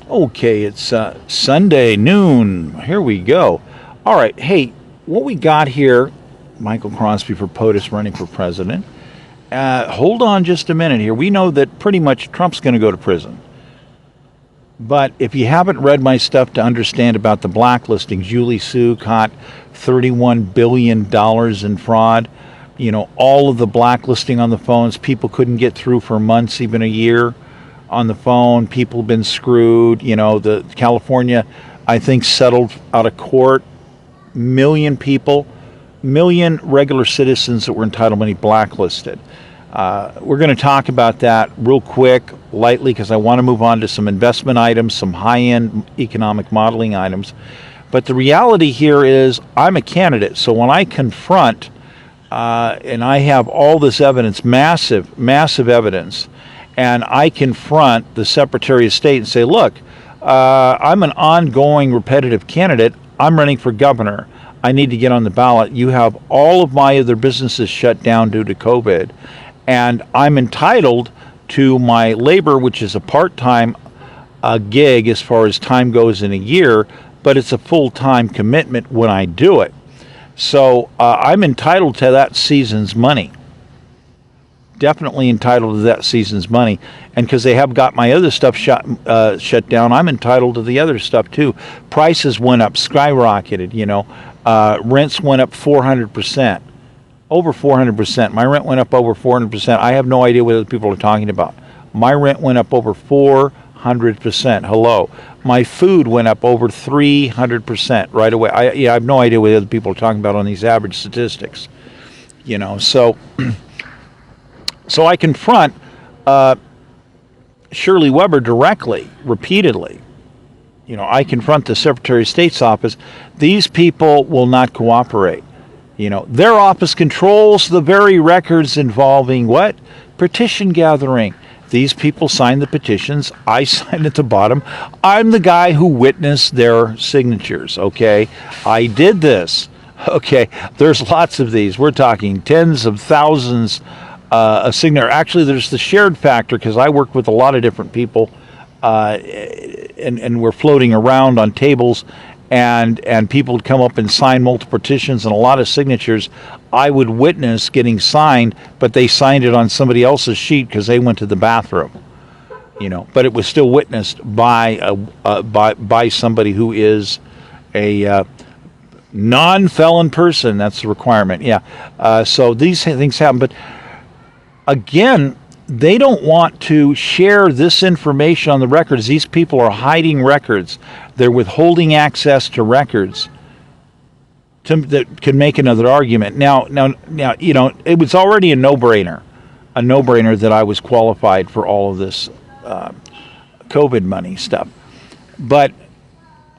Okay, it's Sunday noon. Here we go. All right. Hey, what we got here, Michael Crosby for Potus running for president. Hold on just a minute here. We know that pretty much Trump's going to go to prison. But if you haven't read my stuff to understand about the blacklisting, Julie Sue caught $31 billion in fraud. You know, all of the blacklisting on the phones, people couldn't get through for months, even a year on the phone. People have been screwed. You know, the California, I think, settled out of court. Million regular citizens that were entitled money blacklisted. We're going to talk about that real quick, lightly, because I want to move on to some investment items, some high-end economic modeling items. But the reality here is I'm a candidate, so when I confront, and I have all this evidence, massive evidence, and I confront the Secretary of State and say, look, I'm an ongoing repetitive candidate. I'm running for governor. I need to get on the ballot. You have all of my other businesses shut down due to COVID, and I'm entitled to my labor, which is a part-time gig as far as time goes in a year, but it's a full-time commitment when I do it. So I'm entitled to that season's money. Definitely entitled to that season's money. And because they have got my other stuff shut down, I'm entitled to the other stuff too. Prices went up, skyrocketed, you know. Rents went up 400%. Over 400%. My rent went up over 400%. I have no idea what other people are talking about. My rent went up over 400%. Hello. My food went up over 300% right away. I have no idea what other people are talking about on these average statistics. You know, so I confront Shirley Weber directly, repeatedly. You know, I confront the Secretary of State's office. These people will not cooperate. You know, their office controls the very records involving what? Petition gathering. These people sign the petitions. I sign at the bottom. I'm the guy who witnessed their signatures, okay? I did this. Okay, there's lots of these. We're talking tens of thousands of signatures. Actually, there's the shared factor because I work with a lot of different people and we're floating around on tables and people would come up and sign multiple petitions and a lot of signatures I would witness getting signed, but they signed it on somebody else's sheet because they went to the bathroom, you know. But it was still witnessed by somebody who is a non-felon person. That's the requirement. Yeah. So these things happen, but again, they don't want to share this information on the records. These people are hiding records. They're withholding access to records that could make another argument. Now, you know, it was already a no-brainer that I was qualified for all of this COVID money stuff. But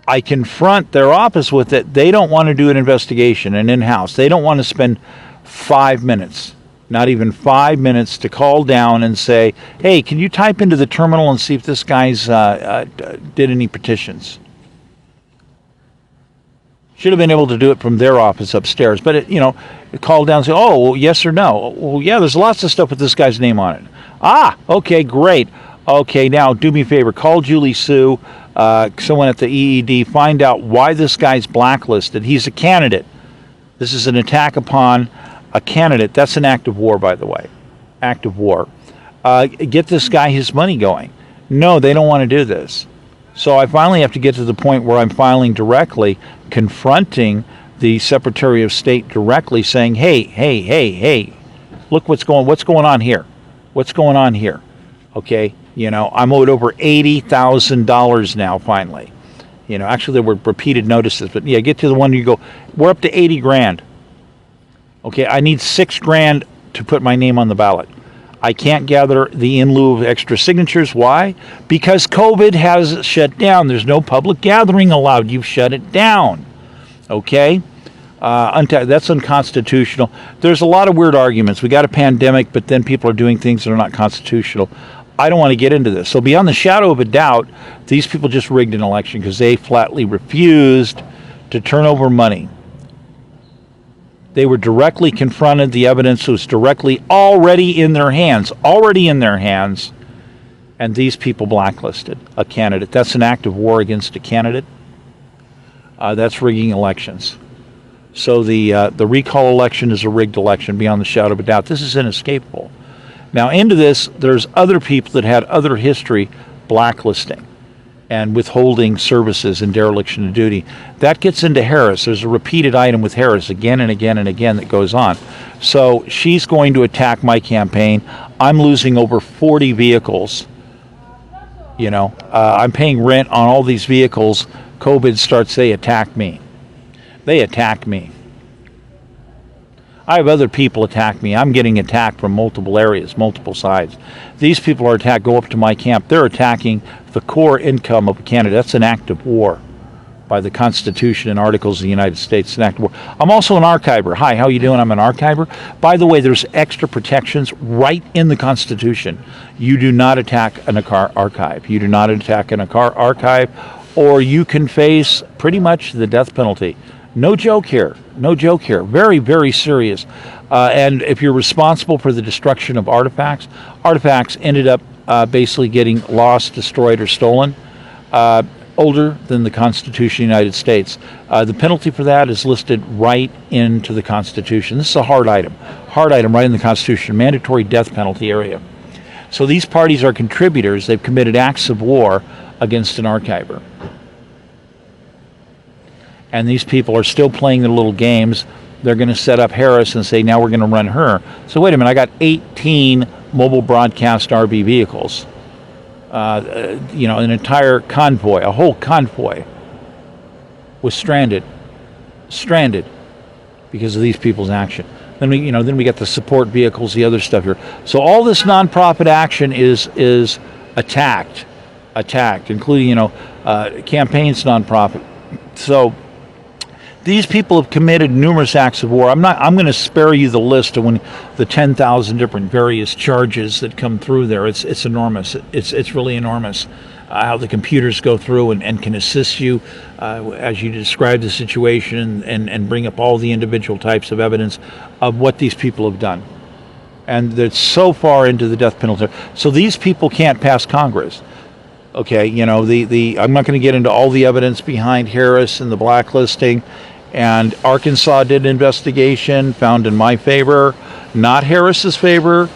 I confront their office with it. They don't want to do an investigation, an in-house. They don't want to spend 5 minutes. Not even 5 minutes to call down and say, hey, can you type into the terminal and see if this guy's did any petitions? Should have been able to do it from their office upstairs. But, call down and say, oh, well, yes or no. Well, yeah, there's lots of stuff with this guy's name on it. Ah, okay, great. Okay, now do me a favor. Call Julie Sue, someone at the EED, find out why this guy's blacklisted. He's a candidate. This is an attack upon a candidate. That's an act of war, by the way. Act of war. Get this guy his money going. No, they don't want to do this. So I finally have to get to the point where I'm filing directly, confronting the Secretary of State directly, saying, hey, look what's going on here. What's going on here? Okay, I'm owed over $80,000 now, finally. Actually there were repeated notices, but yeah, get to the one you go, we're up to 80 grand. Okay, I need $6,000 to put my name on the ballot. I can't gather the in lieu of extra signatures. Why? Because COVID has shut down. There's no public gathering allowed. You've shut it down. Okay? That's unconstitutional. There's a lot of weird arguments. We got a pandemic, but then people are doing things that are not constitutional. I don't want to get into this. So beyond the shadow of a doubt, these people just rigged an election because they flatly refused to turn over money. They were directly confronted. The evidence was directly already in their hands. And these people blacklisted a candidate. That's an act of war against a candidate. That's rigging elections. So the recall election is a rigged election beyond the shadow of a doubt. This is inescapable. Now into this, there's other people that had other history blacklisting and withholding services and dereliction of duty. That gets into Harris. There's a repeated item with Harris again and again and again that goes on. So she's going to attack my campaign. I'm losing over 40 vehicles. You know, I'm paying rent on all these vehicles. COVID starts, they attack me. They attack me. I have other people attack me. I'm getting attacked from multiple areas, multiple sides. These people are attacked, go up to my camp. They're attacking the core income of a candidate. That's an act of war by the Constitution and Articles of the United States. It's an act of war. I'm also an archiver. Hi, how you doing? I'm an archiver. By the way, there's extra protections right in the Constitution. You do not attack an archive. You do not attack an archive, or you can face pretty much the death penalty. No joke here. No joke here. Very, very serious. And if you're responsible for the destruction of artifacts ended up basically getting lost, destroyed, or stolen, older than the Constitution of the United States. The penalty for that is listed right into the Constitution. This is a hard item right in the Constitution, mandatory death penalty area. So these parties are contributors. They've committed acts of war against an archiver. And these people are still playing their little games. They're going to set up Harris and say, now we're going to run her. So wait a minute, I got 18 mobile broadcast RB vehicles. An entire convoy, a whole convoy was stranded because of these people's action. Then we get the support vehicles, the other stuff here. So all this nonprofit action is attacked, including campaigns nonprofit. So these people have committed numerous acts of war. I'm going to spare you the list of the 10,000 different various charges that come through there. It's enormous. It's really enormous how the computers go through and can assist you as you describe the situation and bring up all the individual types of evidence of what these people have done. And it's so far into the death penalty. So these people can't pass Congress. Okay, I'm not going to get into all the evidence behind Harris and the blacklisting. And Arkansas did an investigation, found in my favor, not Harris's favor,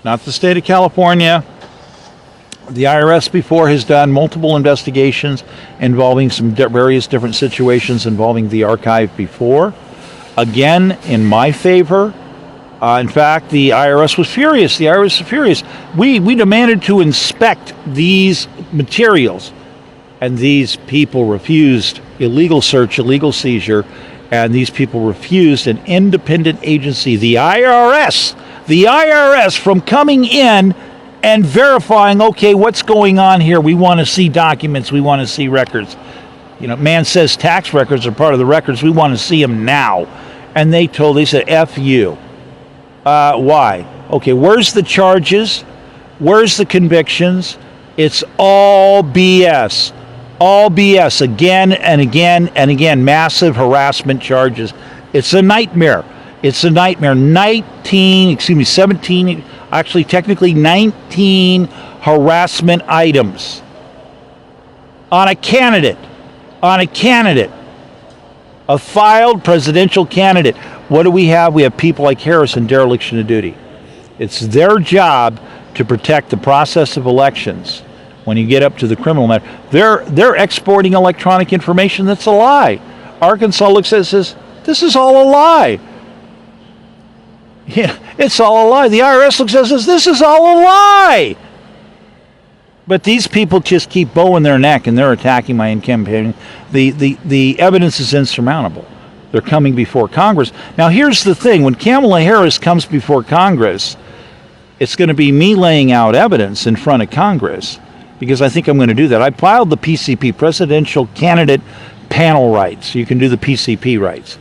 not the state of California. The IRS before has done multiple investigations involving some various different situations involving the archive before. Again, in my favor. In fact, the IRS was furious. We demanded to inspect these materials, and these people refused. Illegal search, illegal seizure, and these people refused an independent agency, the IRS, from coming in and verifying, okay, what's going on here? We want to see documents. We want to see records. Man says tax records are part of the records. We want to see them now. And they said, F you. Why? Okay, where's the charges? Where's the convictions? It's all BS. All BS, again and again and again. Massive harassment charges. It's a nightmare. 17, actually technically 19 harassment items on a candidate. A filed presidential candidate. What do we have? We have people like Harris in dereliction of duty. It's their job to protect the process of elections. When you get up to the criminal matter, they're exporting electronic information that's a lie. Arkansas looks at it and says, this is all a lie. Yeah, it's all a lie. The IRS looks at it and says, this is all a lie. But these people just keep bowing their neck and they're attacking my campaign. The evidence is insurmountable. They're coming before Congress. Now here's the thing. When Kamala Harris comes before Congress, it's going to be me laying out evidence in front of Congress, because I think I'm going to do that. I filed the PCP, Presidential Candidate Panel Rights. You can do the PCP rights.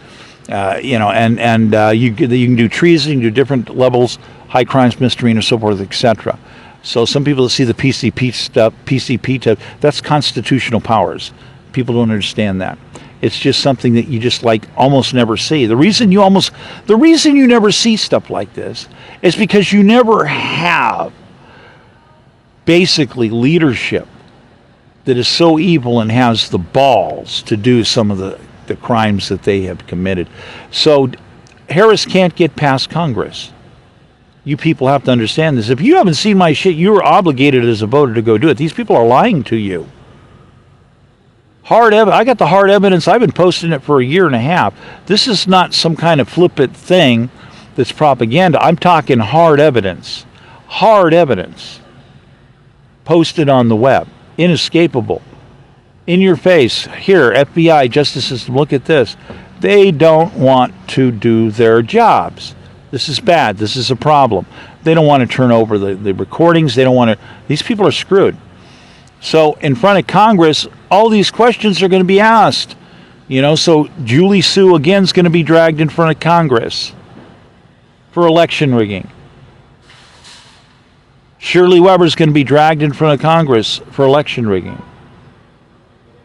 You can do treason, you can do different levels, high crimes, misdemeanor, so forth, etc. So some people that see the PCP stuff, that's constitutional powers. People don't understand that. It's just something that you just almost never see. The reason you never see stuff like this is because you never have basically leadership that is so evil and has the balls to do some of the crimes that they have committed. So Harris can't get past Congress. You people have to understand this. If you haven't seen my shit, you're obligated as a voter to go do it. These people are lying to you. I got the hard evidence. I've been posting it for a year and a half. This is not some kind of flippant thing that's propaganda. I'm talking hard evidence. Hard evidence. Posted on the web. Inescapable. In your face. Here, FBI, Justice System, look at this. They don't want to do their jobs. This is bad. This is a problem. They don't want to turn over the recordings. They don't want to. These people are screwed. So in front of Congress, all these questions are going to be asked. So Julie Sue again is going to be dragged in front of Congress for election rigging. Shirley Weber is going to be dragged in front of Congress for election rigging.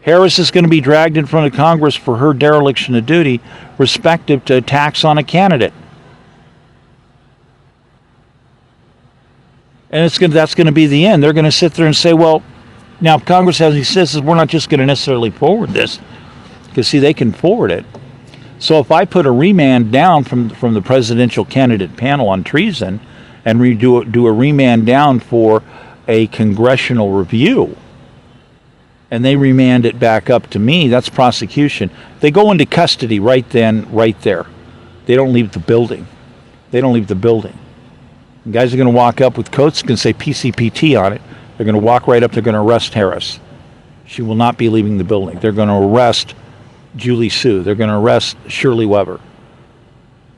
Harris is going to be dragged in front of Congress for her dereliction of duty respective to attacks on a candidate. And that's going to be the end. They're going to sit there and say, well, now if Congress has any citizens, we're not just going to necessarily forward this. Because, see, they can forward it. So if I put a remand down from the presidential candidate panel on treason and do a remand down for a congressional review, and they remand it back up to me, that's prosecution. They go into custody right then, right there. They don't leave the building. And guys are going to walk up with coats, going to say PCPT on it. They're going to walk right up. They're going to arrest Harris. She will not be leaving the building. They're going to arrest Julie Sue. They're going to arrest Shirley Weber.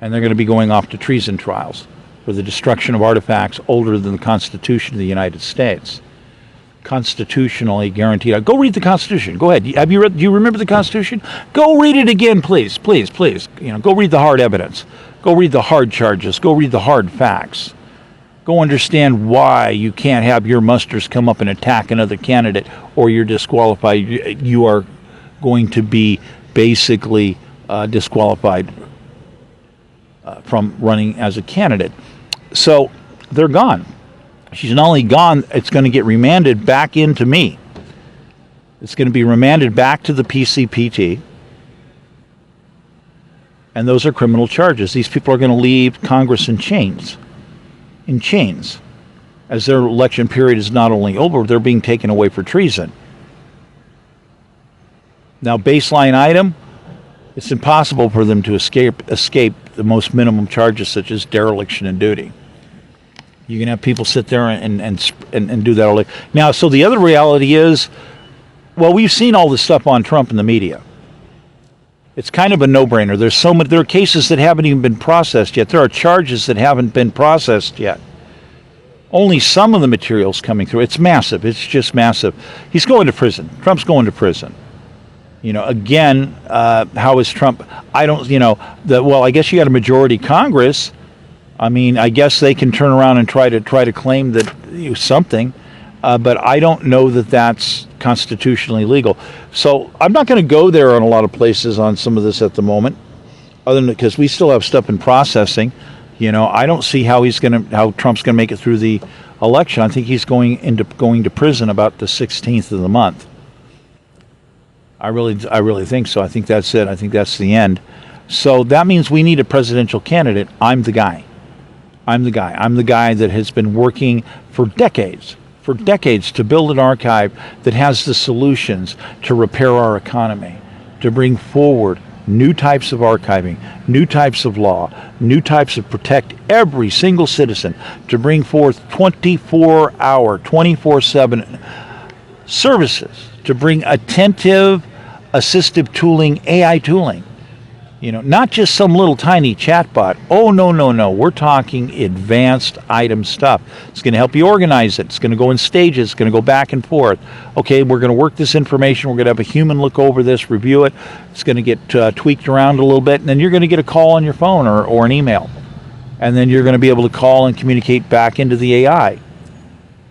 And they're going to be going off to treason trials for the destruction of artifacts older than the Constitution of the United States. Constitutionally guaranteed. Go read the Constitution. Go ahead. Do you remember the Constitution? Go read it again, please. Please. Go read the hard evidence. Go read the hard charges. Go read the hard facts. Go understand why you can't have your musters come up and attack another candidate or you're disqualified. You are going to be basically disqualified from running as a candidate. So they're gone. She's not only gone, it's going to get remanded back into me. It's going to be remanded back to the PCPT. And those are criminal charges. These people are going to leave Congress in chains. As their election period is not only over, they're being taken away for treason. Now, baseline item, it's impossible for them to escape the most minimum charges such as dereliction of duty. You can have people sit there and do that all day. Now, so the other reality is, well, we've seen all this stuff on Trump in the media. It's kind of a no-brainer. There are cases that haven't even been processed yet. There are charges that haven't been processed yet. Only some of the material's coming through. It's massive. It's just massive. He's going to prison. Trump's going to prison. Again, how is Trump? I guess you got a majority Congress. I mean, I guess they can turn around and try to claim that something. But I don't know that that's constitutionally legal. So I'm not going to go there on a lot of places on some of this at the moment, other than because we still have stuff in processing. I don't see how Trump's going to make it through the election. I think he's going to prison about the 16th of the month. I really think so. I think that's it. I think that's the end. So that means we need a presidential candidate. I'm the guy. I'm the guy that has been working for decades to build an archive that has the solutions to repair our economy, to bring forward new types of archiving, new types of law, new types of protect every single citizen, to bring forth 24-hour, 24/7 services, to bring attentive, assistive tooling, AI tooling. Not just some little tiny chatbot. Oh, no. We're talking advanced item stuff. It's going to help you organize it. It's going to go in stages. It's going to go back and forth. Okay, we're going to work this information. We're going to have a human look over this, review it. It's going to get tweaked around a little bit, and then you're going to get a call on your phone or an email. And then you're going to be able to call and communicate back into the AI.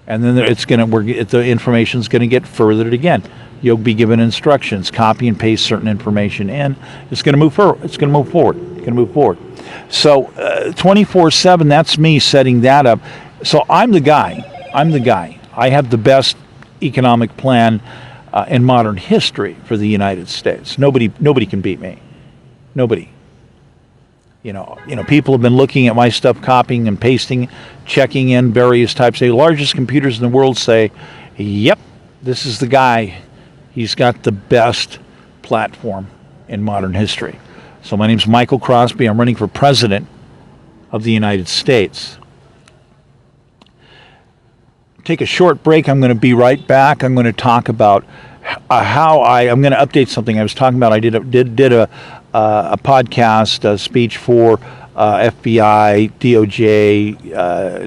And then the information's going to get furthered again. You'll be given instructions, copy and paste certain information in. It's going to move forward. It's going to move forward. So 24/7, that's me setting that up. So I'm the guy. I have the best economic plan in modern history for the United States. Nobody can beat me. Nobody. People have been looking at my stuff, copying and pasting, checking in various types. The largest computers in the world say, yep, this is the guy. He's got the best platform in modern history. So my name's Michael Crosby. I'm running for president of the United States. Take a short break. I'm going to be right back. I'm going to talk about I'm going to update something I was talking about. I did a podcast speech for FBI, DOJ,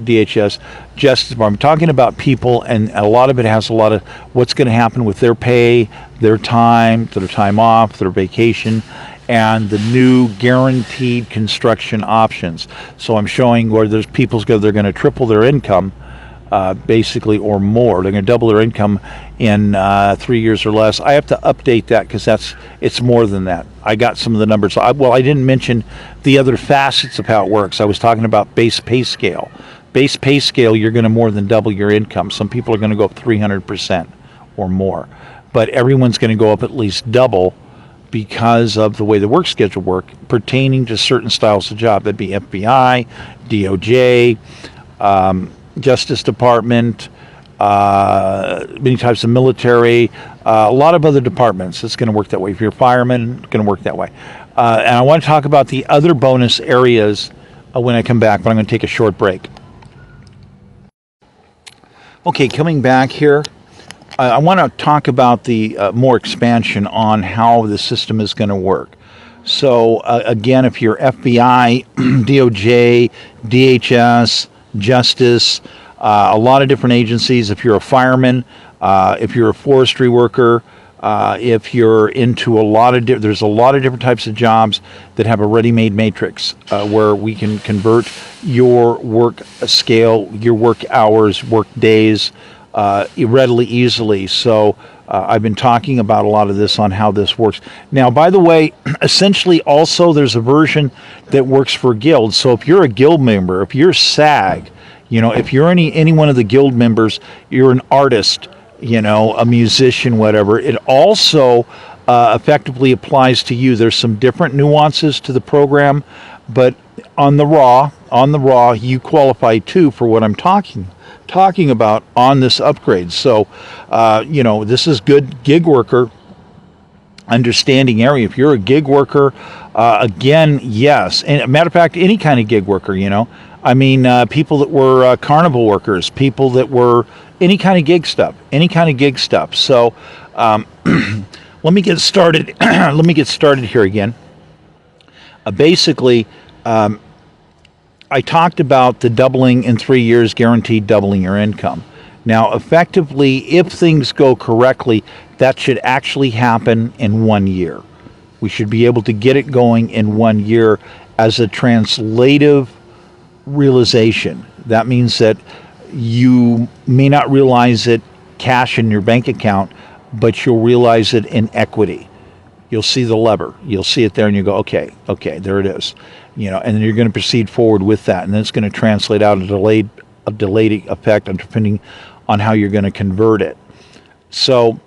DHS, Justice Department, talking about people, and a lot of it has a lot of what's going to happen with their pay, their time off, their vacation, and the new guaranteed construction options. So I'm showing where there's people's go, they're going to triple their income, basically, or more. They're going to double their income in 3 years or less. I have to update that because it's more than that. I got some of the numbers. I didn't mention the other facets of how it works. I was talking about base pay scale. Base pay scale, you're going to more than double your income. Some people are going to go up 300% or more. But everyone's going to go up at least double because of the way the work schedule works pertaining to certain styles of job. That'd be FBI, DOJ, Justice Department, many types of military, a lot of other departments. It's going to work that way. If you're a fireman, it's going to work that way. And I want to talk about the other bonus areas when I come back, but I'm going to take a short break. Okay, coming back here, I want to talk about the more expansion on how the system is going to work. So again, if you're FBI, DOJ, DHS, Justice, a lot of different agencies. If you're a fireman, if you're a forestry worker, if you're into there's a lot of different types of jobs that have a ready-made matrix where we can convert your work scale, your work hours, work days readily, easily. So I've been talking about a lot of this on how this works. Now, by the way, essentially also there's a version that works for guilds. So if you're a guild member, if you're SAG, if you're any one of the guild members, you're an artist, a musician, whatever, it also effectively applies to you. There's some different nuances to the program, but on the raw, you qualify too for what I'm talking about on this upgrade. So, this is good gig worker understanding area. If you're a gig worker, again, yes. And a matter of fact, any kind of gig worker, people that were carnival workers, people that were any kind of gig stuff. So, let me get started. Let me get started here again. Basically, I talked about the doubling in 3 years, guaranteed doubling your income. Now, effectively, if things go correctly, that should actually happen in 1 year. We should be able to get it going in 1 year as a translative realization. That means that you may not realize it cash in your bank account, but you'll realize it in equity. You'll see the lever. You'll see it there and you go, okay, there it is. And then you're going to proceed forward with that. And then it's going to translate out a delayed effect depending on how you're going to convert it. So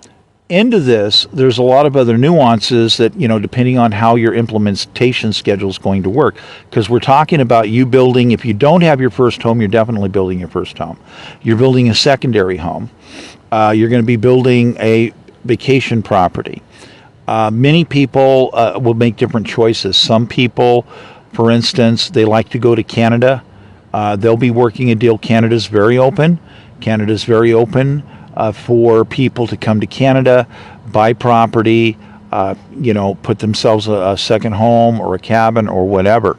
into this, there's a lot of other nuances that, depending on how your implementation schedule is going to work. Because we're talking about you building, if you don't have your first home, you're definitely building your first home. You're building a secondary home. You're going to be building a vacation property. Many people will make different choices. Some people, for instance, they like to go to Canada. They'll be working a deal. Canada's very open. For people to come to Canada, buy property, put themselves a second home or a cabin or whatever.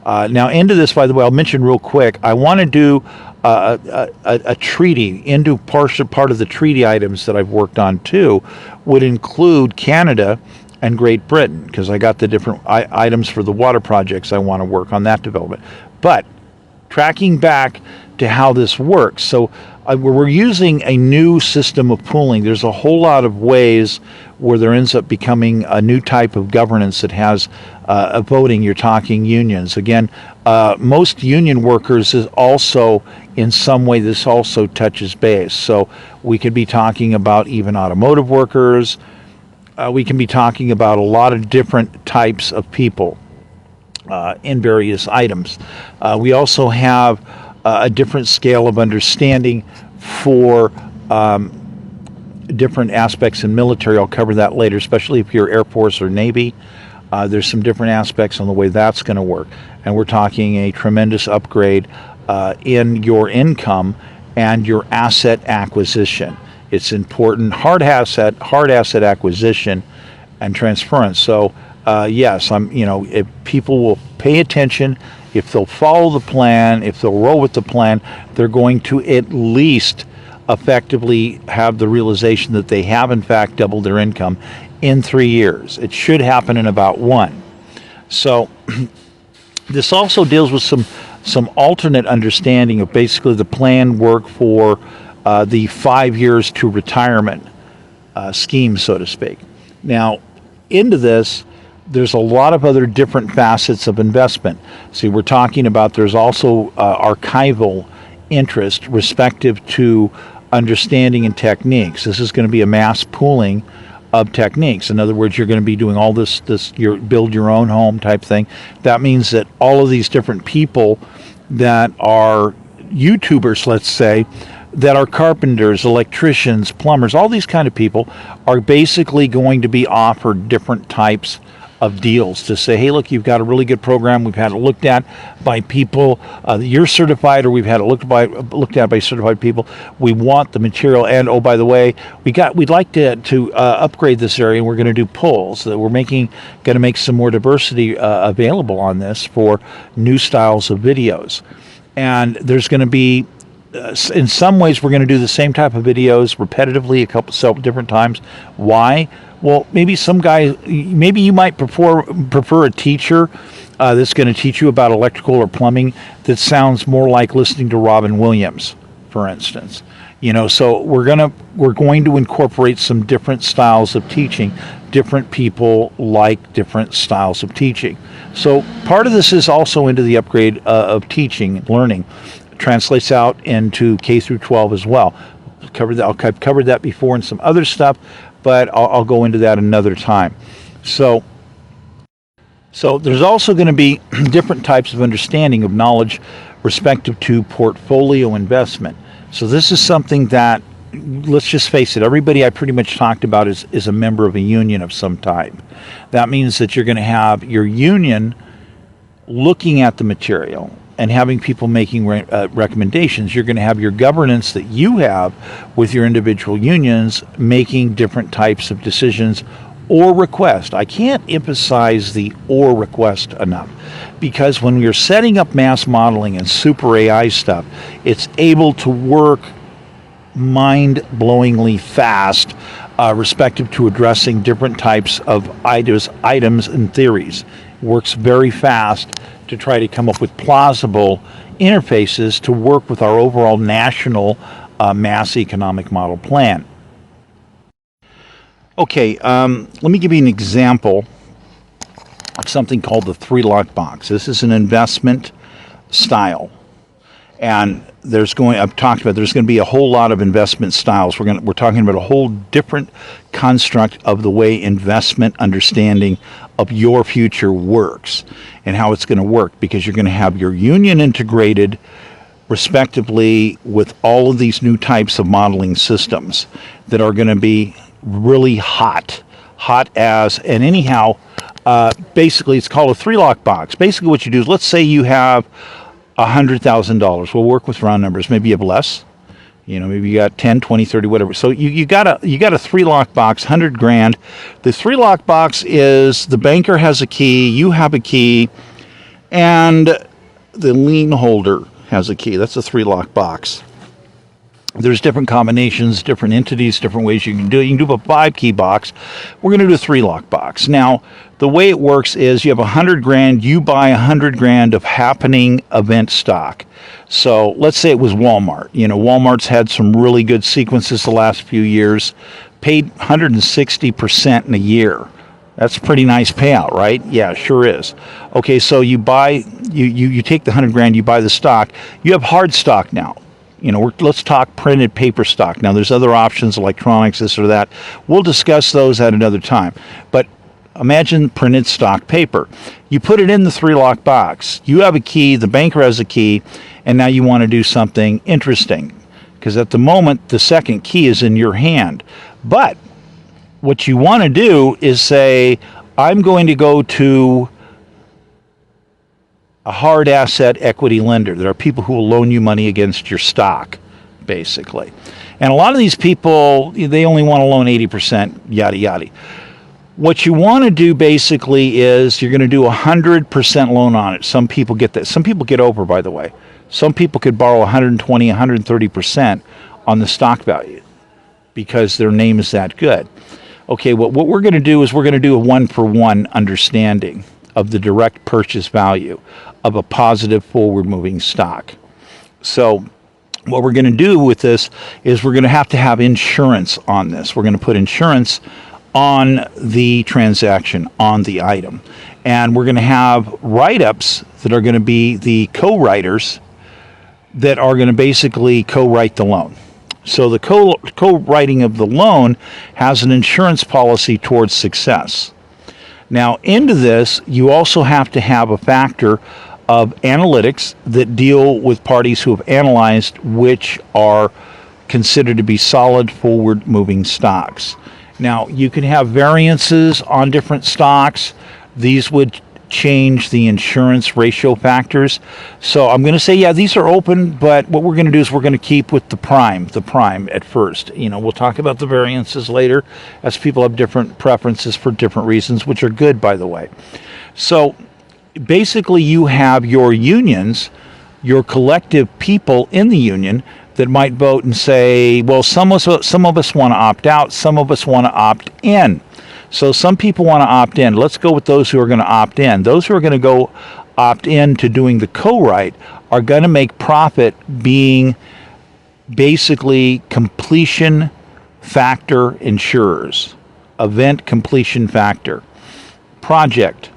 Now, into this, by the way, I'll mention real quick, I want to do a treaty. Into part of the treaty items that I've worked on too would include Canada and Great Britain, because I got the different items for the water projects I want to work on that development. But tracking back to how this works, so we're using a new system of pooling. There's a whole lot of ways where there ends up becoming a new type of governance that has a voting. You're talking unions. Again, most union workers is also, in some way, this also touches base. So we could be talking about even automotive workers. We can be talking about a lot of different types of people in various items. We also have a different scale of understanding for different aspects in military. I'll cover that later, especially if you're Air Force or Navy. There's some different aspects on the way that's going to work. And we're talking a tremendous upgrade in your income and your asset acquisition. It's important, hard asset acquisition and transference. So yes, if people will pay attention, if they'll follow the plan, if they'll roll with the plan, they're going to at least effectively have the realization that they have in fact doubled their income in 3 years. It should happen in about 1. So this also deals with some alternate understanding of basically the planned work for the 5 years to retirement scheme, so to speak. Now, into this, there's a lot of other different facets of investment. See, we're talking about there's also archival interest respective to understanding and techniques. This is going to be a mass pooling of techniques. In other words, you're going to be doing all this your build your own home type thing. That means that all of these different people that are YouTubers, let's say, that are carpenters, electricians, plumbers, all these kind of people are basically going to be offered different types of deals to say, hey, look, you've got a really good program. We've had it looked at by people. You're certified, or we've had it looked at by certified people. We want the material, and oh, by the way, we'd like to upgrade this area, and we're going to do polls. We're going to make some more diversity available on this for new styles of videos, and there's going to be. In some ways, we're going to do the same type of videos repetitively several different times. Why? Well, maybe you might prefer a teacher that's going to teach you about electrical or plumbing that sounds more like listening to Robin Williams, for instance. So we're going to incorporate some different styles of teaching. Different people like different styles of teaching. So part of this is also into the upgrade of teaching, learning. Translates out into K through 12 as well. I've covered that before and some other stuff, but I'll go into that another time. So there's also going to be different types of understanding of knowledge respective to portfolio investment. So this is something that, let's just face it, everybody I pretty much talked about is a member of a union of some type. That means that you're going to have your union looking at the material and having people making recommendations. You're going to have your governance that you have with your individual unions making different types of decisions or request. I can't emphasize the or request enough, because when you're setting up mass modeling and super AI stuff, it's able to work mind-blowingly fast respective to addressing different types of items and theories. It works very fast to try to come up with plausible interfaces to work with our overall national mass economic model plan. Okay, let me give you an example of something called the 3-lock box. This is an investment style. And there's going to be a whole lot of investment styles. We're talking about a whole different construct of the way investment understanding of your future works and how it's going to work, because you're going to have your union integrated respectively with all of these new types of modeling systems that are going to be really hot as, and anyhow, basically it's called a 3-lock box. Basically what you do is, let's say you have $100,000. We'll work with round numbers. Maybe you have less. Maybe you got 10, 20, 30, whatever. So you got a 3-lock box, $100,000. The 3-lock box is the banker has a key, you have a key, and the lien holder has a key. That's a 3-lock box. There's different combinations, different entities, different ways you can do it. You can do a 5-key box. We're going to do a 3-lock box. Now, the way it works is you have 100 grand. You buy 100 grand of happening event stock. So let's say it was Walmart. Walmart's had some really good sequences the last few years. Paid 160% in a year. That's a pretty nice payout, right? Yeah, sure is. Okay, so you buy, you take the 100 grand, you buy the stock. You have hard stock now. Let's talk printed paper stock. Now, there's other options, electronics, this or that. We'll discuss those at another time. But imagine printed stock paper. You put it in the 3-lock box. You have a key, the banker has a key, and now you want to do something interesting. Because at the moment, the second key is in your hand. But what you want to do is say, I'm going to go to a hard asset equity lender. There are people who will loan you money against your stock, basically. And a lot of these people, they only want to loan 80%, yada, yada. What you want to do basically is you're going to do 100% loan on it. Some people get that. Some people get over, by the way. Some people could borrow 120, 130% on the stock value because their name is that good. Okay, what we're going to do is we're going to do a 1-for-1 understanding of the direct purchase value of a positive forward-moving stock. So what we're going to do with this is we're going to have insurance on this. We're going to put insurance on the transaction, on the item. And we're going to have write-ups that are going to be the co-writers that are going to basically co-write the loan. So the co-writing of the loan has an insurance policy towards success. Now, into this, you also have to have a factor of analytics that deal with parties who have analyzed which are considered to be solid forward-moving stocks. Now, you can have variances on different stocks. These would change the insurance ratio factors. So I'm going to say, yeah, these are open, but what we're going to do is we're going to keep with the prime at first. We'll talk about the variances later as people have different preferences for different reasons, which are good, by the way. So basically you have your unions, your collective people in the union that might vote and say, well, some of us want to opt out, some of us want to opt in. So some people want to opt in. Let's go with those who are going to opt in. Those who are going to go opt in to doing the co-write are going to make profit being basically completion factor insurers, event completion factor, project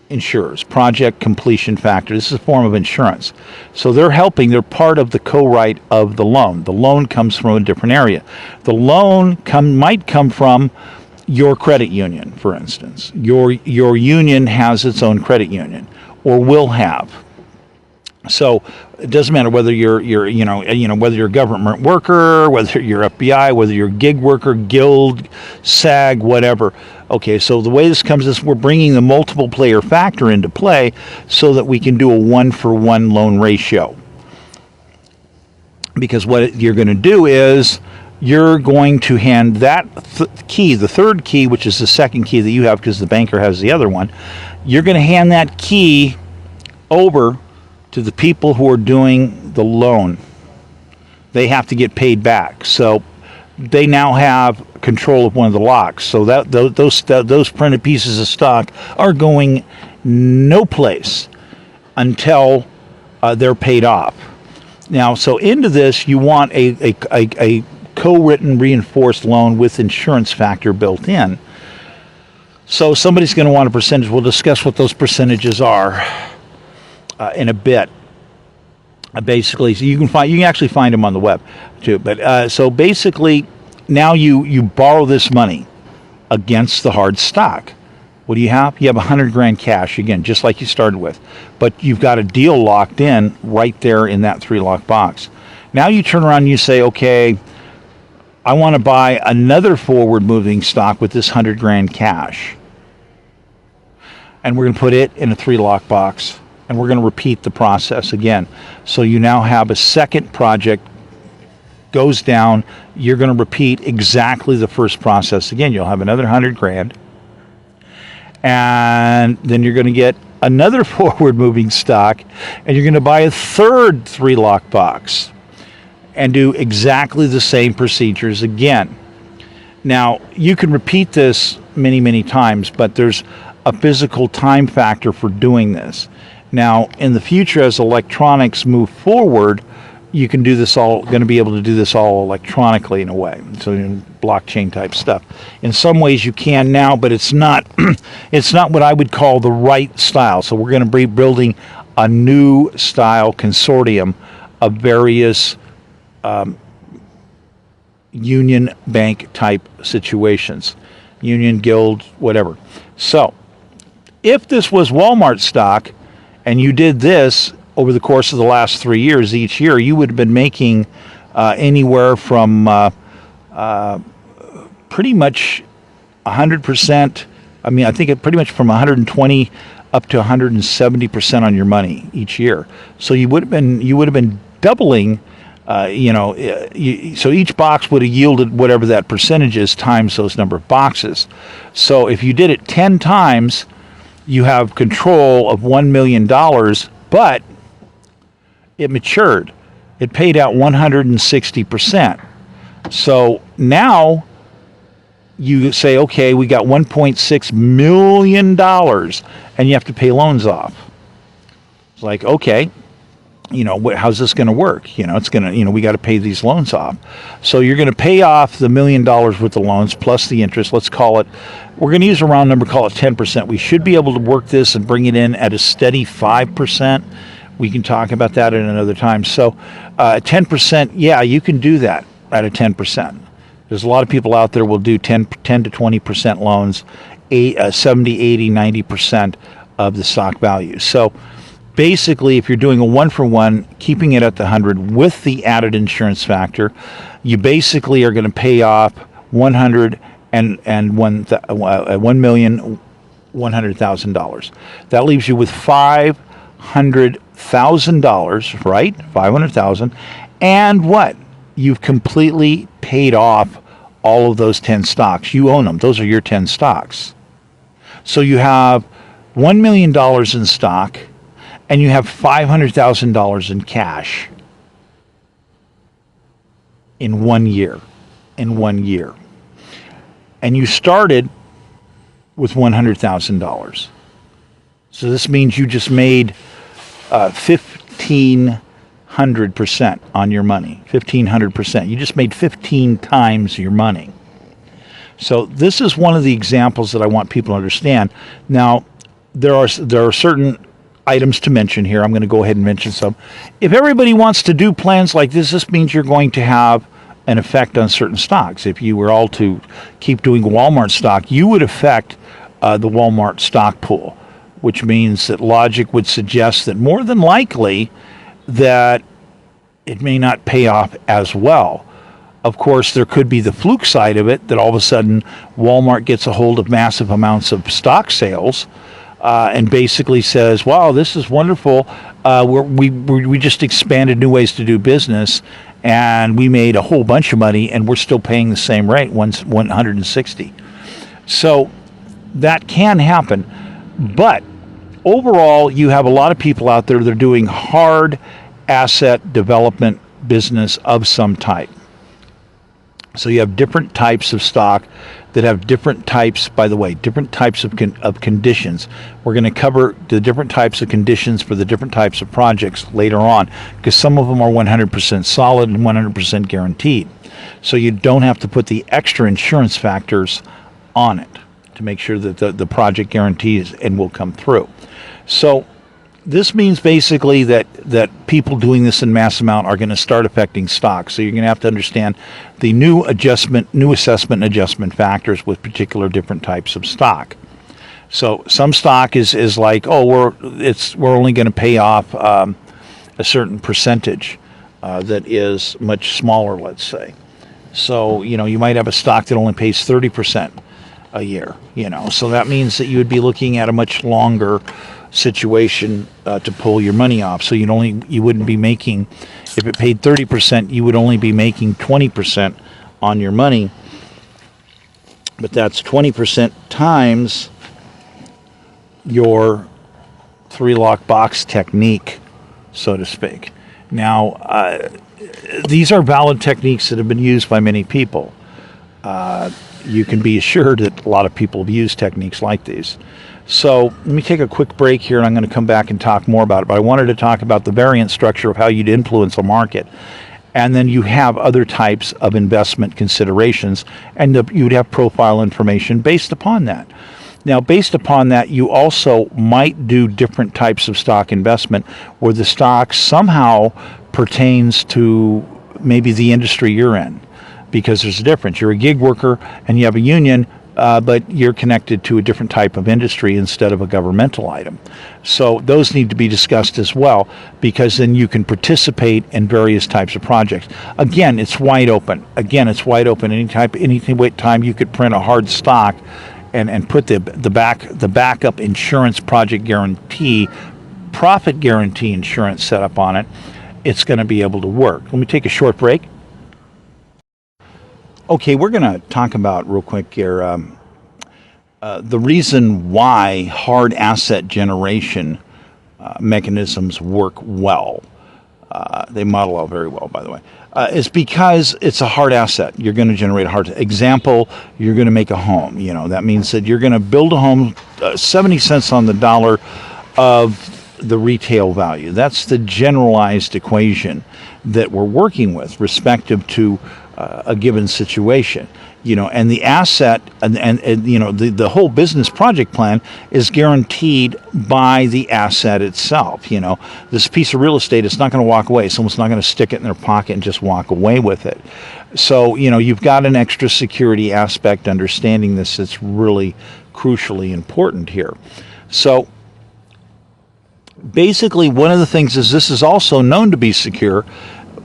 insurers, project completion factor. This is a form of insurance. So they're part of the co-write of the loan. The loan comes from a different area. The loan might come from your credit union, for instance. Your union has its own credit union, or will have. So it doesn't matter whether you're whether you're a government worker, whether you're FBI, whether you're a gig worker, guild, SAG, whatever. Okay, so the way this comes is we're bringing the multiple player factor into play so that we can do a 1-for-1 loan ratio. Because what you're going to do is you're going to hand that key, the third key, which is the second key that you have because the banker has the other one, you're going to hand that key over to the people who are doing the loan. They have to get paid back. So they now have control of one of the locks. So that those printed pieces of stock are going no place until they're paid off. Now, so into this, you want a co-written reinforced loan with insurance factor built in. So somebody's going to want a percentage. We'll discuss what those percentages are in a bit. Basically, so you can actually find them on the web too. But so basically, now you borrow this money against the hard stock. What do you have? You have 100 grand cash again, just like you started with, but you've got a deal locked in right there in that 3-lock box. Now you turn around and you say, okay, I want to buy another forward-moving stock with this 100 grand cash, and we're going to put it in a 3-lock box. And we're going to repeat the process again. So you now have a second project goes down. You're going to repeat exactly the first process again. You'll have another 100 grand. And then you're going to get another forward moving stock. And you're going to buy a third 3-lock box. and do exactly the same procedures again. Now, you can repeat this many, many times, but there's a physical time factor for doing this. Now, in the future, as electronics move forward, you can do this all, going to be able to do this all electronically in a way. So blockchain type stuff. In some ways you can now, but it's not it's not what I would call the right style. So we're going to be building a new style consortium of various union bank type situations. Union, guild, whatever. So if this was Walmart stock and you did this over the course of the last 3 years, each year, you would have been making anywhere from pretty much 100%. I mean, I think it pretty much from 120 up to 170% on your money each year. So you would have been doubling. So each box would have yielded whatever that percentage is times those number of boxes. So if you did it 10 times, you have control of $1 million, but it matured. It paid out 160%. So now you say, okay, we got $1.6 million and you have to pay loans off. It's like, okay, how's this going to work? It's going to, we got to pay these loans off. So you're going to pay off the $1 million worth of loans plus the interest. Let's call it, we're going to use a round number, call it 10%. We should be able to work this and bring it in at a steady 5%. We can talk about that at another time. So 10%, yeah, you can do that at a 10%. There's a lot of people out there will do 10 to 20% loans, 70, 80, 90% of the stock value. So basically, if you're doing a 1-for-1, keeping it at the 100 with the added insurance factor, you basically are going to pay off $1,100,000. That leaves you with $500,000, right? $500,000, and what? You've completely paid off all of those 10 stocks. You own them. Those are your 10 stocks. So you have $1 million in stock, and you have $500,000 in cash in 1 year. And you started with $100,000. So this means you just made 1,500% on your money. 1,500%. You just made 15 times your money. So this is one of the examples that I want people to understand. Now, there are certain items to mention here. I'm going to go ahead and mention some. If everybody wants to do plans like this means you're going to have an effect on certain stocks. If you were all to keep doing Walmart stock, you would affect the Walmart stock pool, which means that logic would suggest that more than likely that it may not pay off as well. Of course, there could be the fluke side of it, that all of a sudden Walmart gets a hold of massive amounts of stock sales and basically says, wow, this is wonderful. We just expanded new ways to do business, and we made a whole bunch of money, and we're still paying the same rate, 160. So that can happen. But overall, you have a lot of people out there that are doing hard asset development business of some type. So you have different types of stock that have different types, by the way, different types of conditions. We're going to cover the different types of conditions for the different types of projects later on, because some of them are 100% solid and 100% guaranteed. So you don't have to put the extra insurance factors on it to make sure that the project guarantees and will come through. So this means basically that people doing this in mass amount are going to start affecting stocks. So you're going to have to understand the new assessment and adjustment factors with particular different types of stock. So some stock is like, oh, we're only going to pay off a certain percentage that is much smaller, let's say. So you might have a stock that only pays 30% a year. So that means that you would be looking at a much longer situation to pull your money off. So you wouldn't be making, if it paid 30%, you would only be making 20% on your money. But that's 20% times your 3-lock box technique, so to speak. Now, these are valid techniques that have been used by many people. You can be assured that a lot of people have used techniques like these. So let me take a quick break here, and I'm going to come back and talk more about it. But I wanted to talk about the variant structure of how you'd influence a market. And then you have other types of investment considerations, and you'd have profile information based upon that. Now, based upon that, you also might do different types of stock investment where the stock somehow pertains to maybe the industry you're in, because there's a difference. You're a gig worker and you have a union, but you're connected to a different type of industry instead of a governmental item. So those need to be discussed as well, because then you can participate in various types of projects. Again, it's wide open. Any time you could print a hard stock and put the backup insurance project guarantee, profit guarantee insurance set up on it, it's going to be able to work. Let me take a short break. Okay, we're going to talk about real quick here the reason why hard asset generation mechanisms work well. They model out very well, by the way. Is because it's a hard asset. You're going to generate a hard example. You're going to make a home. That means that you're going to build a home 70 cents on the dollar of the retail value. That's the generalized equation that we're working with, respective to a given situation. And the asset and the whole business project plan is guaranteed by the asset itself. This piece of real estate, it's not going to walk away. Someone's not going to stick it in their pocket and just walk away with it. So, you've got an extra security aspect. Understanding this, it's really crucially important here. So basically, one of the things is this is also known to be secure.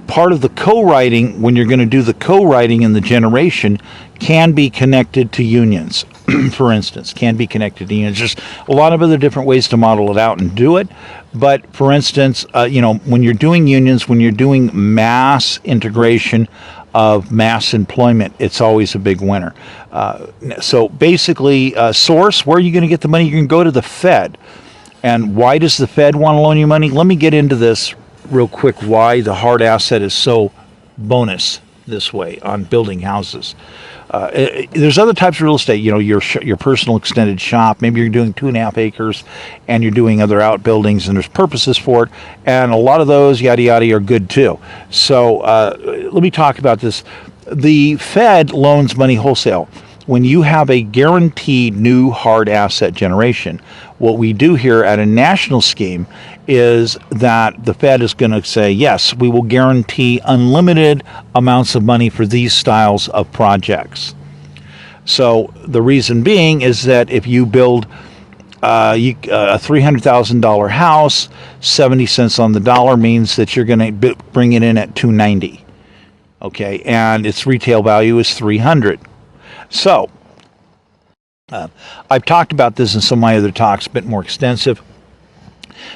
Part of the co-writing, when you're going to do the co-writing in the generation, can be connected to unions. For instance, can be connected to unions. There's a lot of other different ways to model it out and do it. But for instance, when you're doing unions, when you're doing mass integration of mass employment, it's always a big winner. So basically, source, where are you going to get the money? You're going to go to the Fed. And why does the Fed want to loan you money? Let me get into this real quick, why the hard asset is so bonus this way on building houses. There's other types of real estate, your personal extended shop. Maybe you're doing 2.5 acres and you're doing other outbuildings, and there's purposes for it. And a lot of those, yada, yada, are good too. So let me talk about this. The Fed loans money wholesale. When you have a guaranteed new hard asset generation, what we do here at a national scheme is that the Fed is going to say, yes, we will guarantee unlimited amounts of money for these styles of projects. So the reason being is that if you build a $300,000 house, 70 cents on the dollar means that you're going to bring it in at $290. Okay, and its retail value is $300. So, I've talked about this in some of my other talks, a bit more extensive.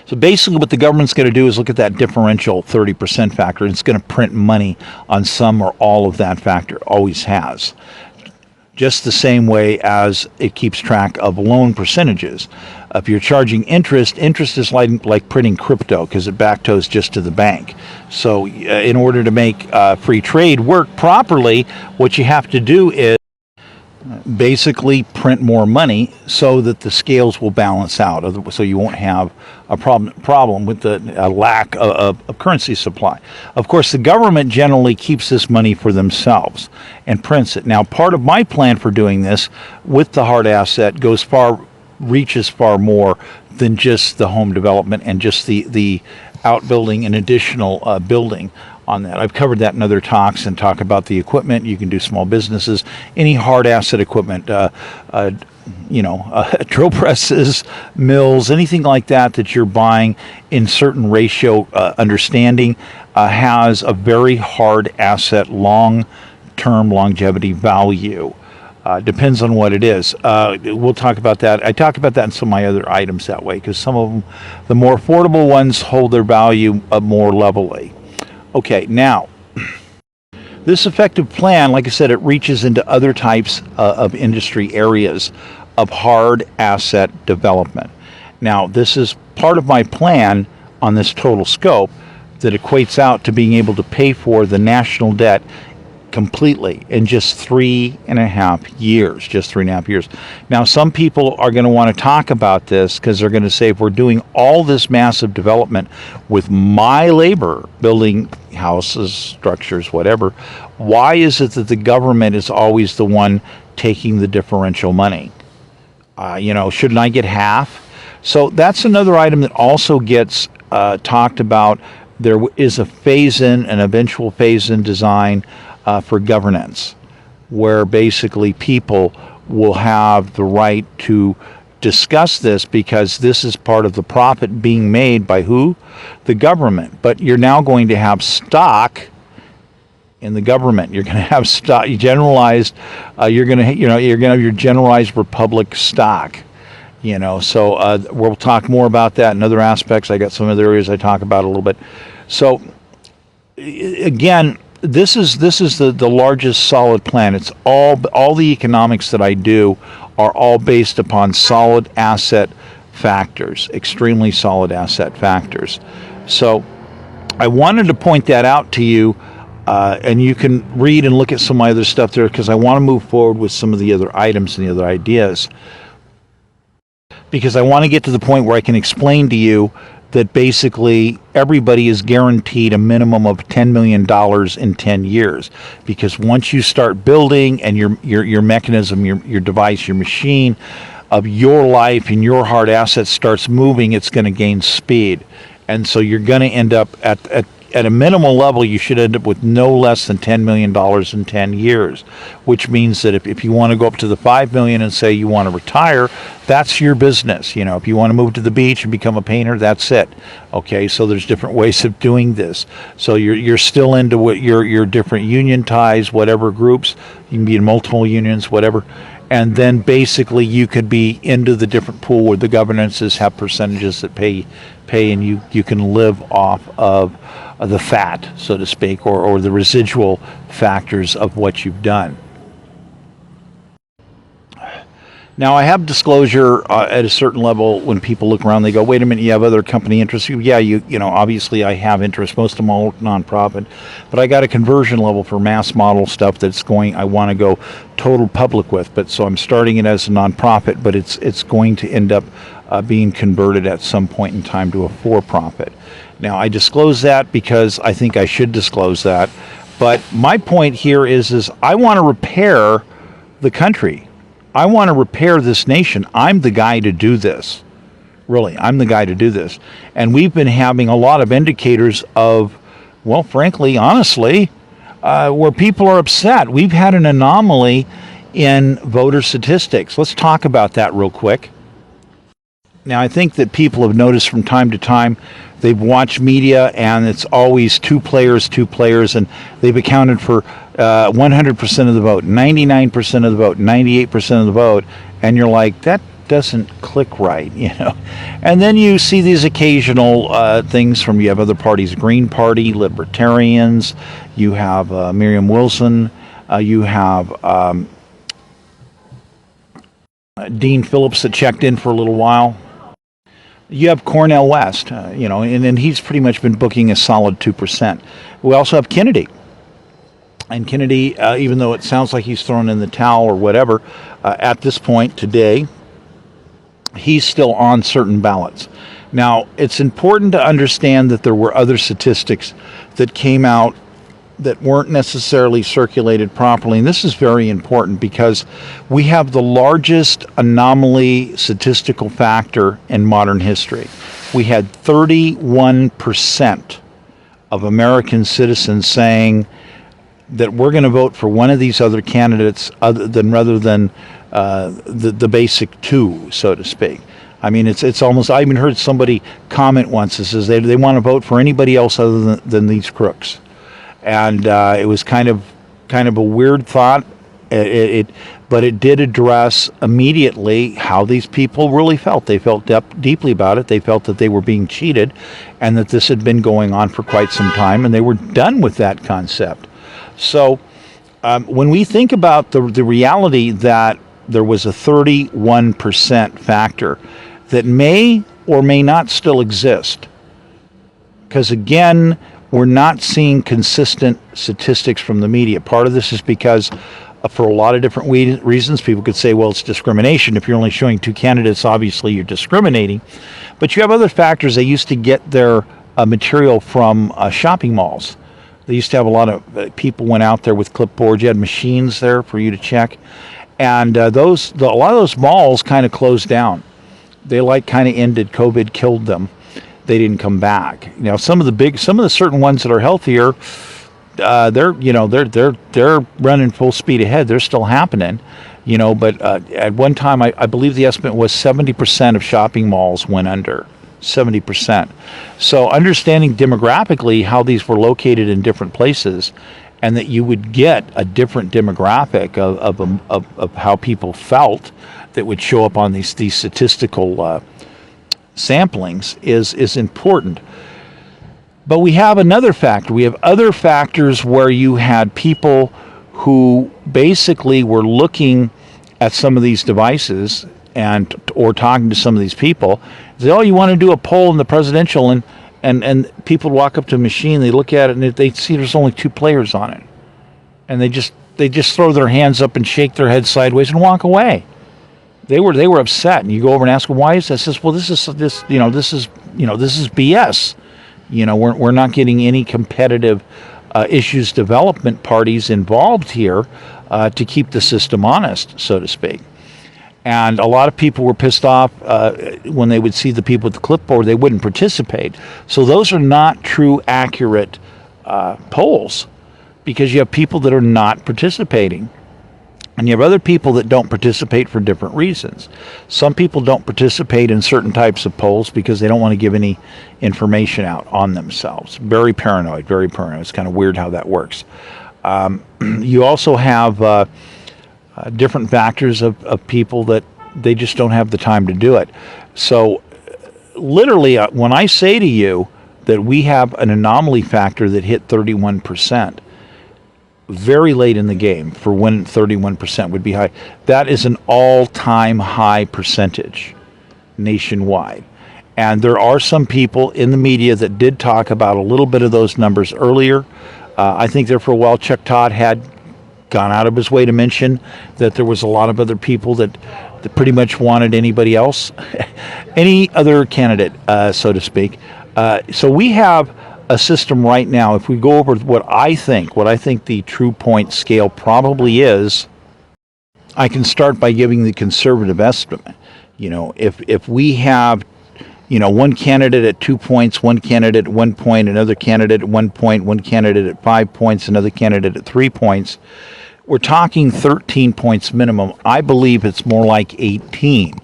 So basically what the government's going to do is look at that differential 30% factor, and it's going to print money on some or all of that factor. Always has. Just the same way as it keeps track of loan percentages. If you're charging interest is like printing crypto, because it backtoes just to the bank. So in order to make free trade work properly, what you have to do is basically print more money so that the scales will balance out, so you won't have a problem with the lack of currency supply. Of course, the government generally keeps this money for themselves and prints it. Now, part of my plan for doing this with the hard asset reaches far more than just the home development and just the outbuilding and additional building on that. I've covered that in other talks and talk about the equipment. You can do small businesses, any hard asset equipment, drill presses, mills, anything like that you're buying in certain ratio understanding has a very hard asset long-term longevity value. Depends on what it is. We'll talk about that. I talk about that in some of my other items that way, because some of them, the more affordable ones, hold their value more levelly. Okay, now, this effective plan, like I said, it reaches into other types of industry areas of hard asset development. Now, this is part of my plan on this total scope that equates out to being able to pay for the national debt completely in just 3.5 years. Just 3.5 years. Now, some people are going to want to talk about this because they're going to say, if we're doing all this massive development with my labor, building houses, structures, whatever, why is it that the government is always the one taking the differential money? Shouldn't I get half? So that's another item that also gets talked about. There is a phase-in, an eventual phase-in design for governance, where basically people will have the right to discuss this, because this is part of the profit being made by who? The government. But you're now going to have stock in the government. You're going to have stock generalized. You're going to have your generalized republic stock. So we'll talk more about that in other aspects. I got some other areas I talk about a little bit. So again, this is the largest solid plan. It's all the economics that I do are all based upon solid asset factors, extremely solid asset factors. So I wanted to point that out to you, and you can read and look at some of my other stuff there, because I want to move forward with some of the other items and the other ideas, because I want to get to the point where I can explain to you that basically everybody is guaranteed a minimum of $10 million in 10 years. Because once you start building and your mechanism, your device, your machine of your life and your hard assets starts moving, it's going to gain speed. And so you're going to end up at a minimal level, you should end up with no less than $10 million in 10 years, which means that if you want to go up to the $5 million and say you want to retire, that's your business. If you want to move to the beach and become a painter, that's it. Okay, so there's different ways of doing this. So you're still into what your different union ties, whatever groups. You can be in multiple unions, whatever. And then basically you could be into the different pool where the governances have percentages that pay, and you can live off of the fat, so to speak, or the residual factors of what you've done. Now, I have disclosure at a certain level. When people look around, they go, wait a minute, you have other company interests? Yeah, obviously I have interests. Most of them all nonprofit. But I got a conversion level for mass model stuff I want to go total public with. But so I'm starting it as a nonprofit, but it's going to end up being converted at some point in time to a for-profit. Now, I disclose that because I think I should disclose that. But my point here is I want to repair the country. I want to repair this nation. I'm the guy to do this. Really, I'm the guy to do this. And we've been having a lot of indicators of, well, frankly, honestly, where people are upset. We've had an anomaly in voter statistics. Let's talk about that real quick. Now, I think that people have noticed from time to time, they've watched media, and it's always two players, and they've accounted for 100% of the vote, 99% of the vote, 98% of the vote, and you're like, that doesn't click right, And then you see these occasional things from, you have other parties, Green Party, Libertarians, you have Miriam Wilson, you have Dean Phillips that checked in for a little while. You have Cornel West, and he's pretty much been booking a solid 2%. We also have Kennedy. And Kennedy, even though it sounds like he's thrown in the towel or whatever, at this point today, he's still on certain ballots. Now, it's important to understand that there were other statistics that came out that weren't necessarily circulated properly. And this is very important because we have the largest anomaly statistical factor in modern history. We had 31% of American citizens saying that we're going to vote for one of these other candidates rather than the basic two, so to speak. I mean, it's almost, I even heard somebody comment once that says they want to vote for anybody else other than these crooks. And it was kind of a weird thought. But it did address immediately how these people really felt. They felt deeply about it. They felt that they were being cheated, and that this had been going on for quite some time, and they were done with that concept. So when we think about the reality that there was a 31% factor that may or may not still exist, Because again, we're not seeing consistent statistics from the media. Part of this is because for a lot of different reasons, people could say, well, it's discrimination. If you're only showing 2 candidates, obviously you're discriminating. But you have other factors. They used to get their material from shopping malls. They used to have a lot of people went out there with clipboards. You had machines there for you to check. And a lot of those malls kind of closed down. They kind of ended. COVID killed them. They didn't come back. Some of the certain ones that are healthier, they're running full speed ahead. They're still happening, But at one time, I believe the estimate was 70% of shopping malls went under. 70%. So understanding demographically how these were located in different places, and that you would get a different demographic of how people felt that would show up on these statistical samplings is important. But we have another factor. We have other factors where you had people who basically were looking at some of these devices or talking to some of these people. Say, oh, you want to do a poll in the presidential, and people walk up to a machine, they look at it, and they see there's only 2 players on it, and they just throw their hands up and shake their head sideways and walk away. They were upset, and you go over and ask them, why is this? Says, well, this is BS. We're not getting any competitive issues development parties involved here to keep the system honest, so to speak. And a lot of people were pissed off when they would see the people with the clipboard. They wouldn't participate. So those are not true, accurate polls, because you have people that are not participating. And you have other people that don't participate for different reasons. Some people don't participate in certain types of polls because they don't want to give any information out on themselves. Very paranoid, very paranoid. It's kind of weird how that works. You also have different factors of people that they just don't have the time to do it. So literally, when I say to you that we have an anomaly factor that hit 31%, very late in the game for when 31% would be high. That is an all-time high percentage nationwide. And there are some people in the media that did talk about a little bit of those numbers earlier. I think there for a while Chuck Todd had gone out of his way to mention that there was a lot of other people that pretty much wanted anybody else, any other candidate, so to speak. So we have a system right now. If we go over what I think the true point scale probably is, I can start by giving the conservative estimate. If we have, one candidate at 2 points, one candidate at 1 point, another candidate at 1 point, one candidate at 5 points, another candidate at 3 points, we're talking 13 points minimum. I believe it's more like 18.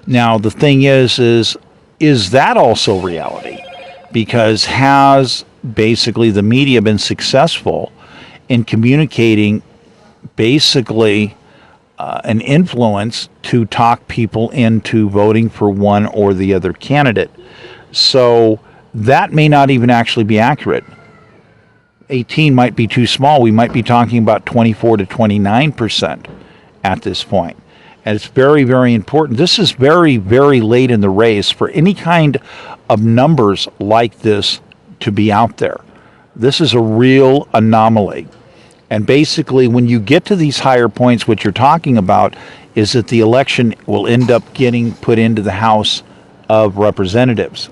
Now, the thing is that also reality? Because has basically the media been successful in communicating basically an influence to talk people into voting for one or the other candidate? So that may not even actually be accurate. 18 might be too small. We might be talking about 24 to 29% at this point. And it's very, very important. This is very, very late in the race for any kind of numbers like this to be out there. This is a real anomaly. And basically, when you get to these higher points, what you're talking about is that the election will end up getting put into the House of Representatives.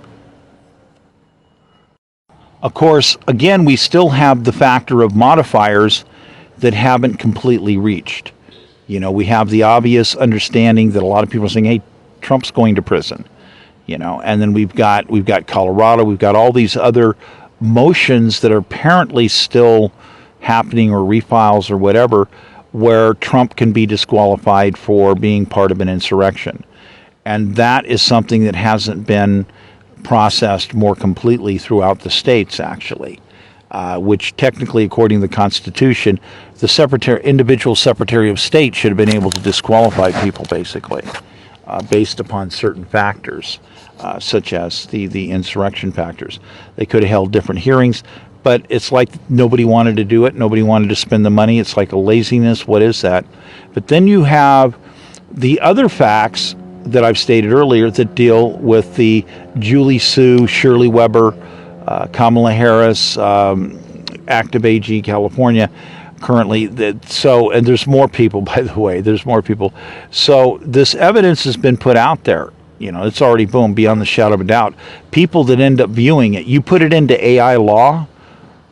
Of course, again, we still have the factor of modifiers that haven't completely reached. We have the obvious understanding that a lot of people are saying, hey, Trump's going to prison. And then we've got Colorado, we've got all these other motions that are apparently still happening, or refiles or whatever, where Trump can be disqualified for being part of an insurrection. And that is something that hasn't been processed more completely throughout the states, actually. Which technically, according to the Constitution, the individual Secretary of State should have been able to disqualify people, basically, based upon certain factors, such as the insurrection factors. They could have held different hearings, but it's like nobody wanted to do it. Nobody wanted to spend the money. It's like a laziness. What is that? But then you have the other facts that I've stated earlier that deal with the Julie Sue Shirley Weber Kamala Harris, active AG, California, currently. And there's more people, by the way. There's more people. So this evidence has been put out there. It's already, boom, beyond the shadow of a doubt. People that end up viewing it, you put it into AI law,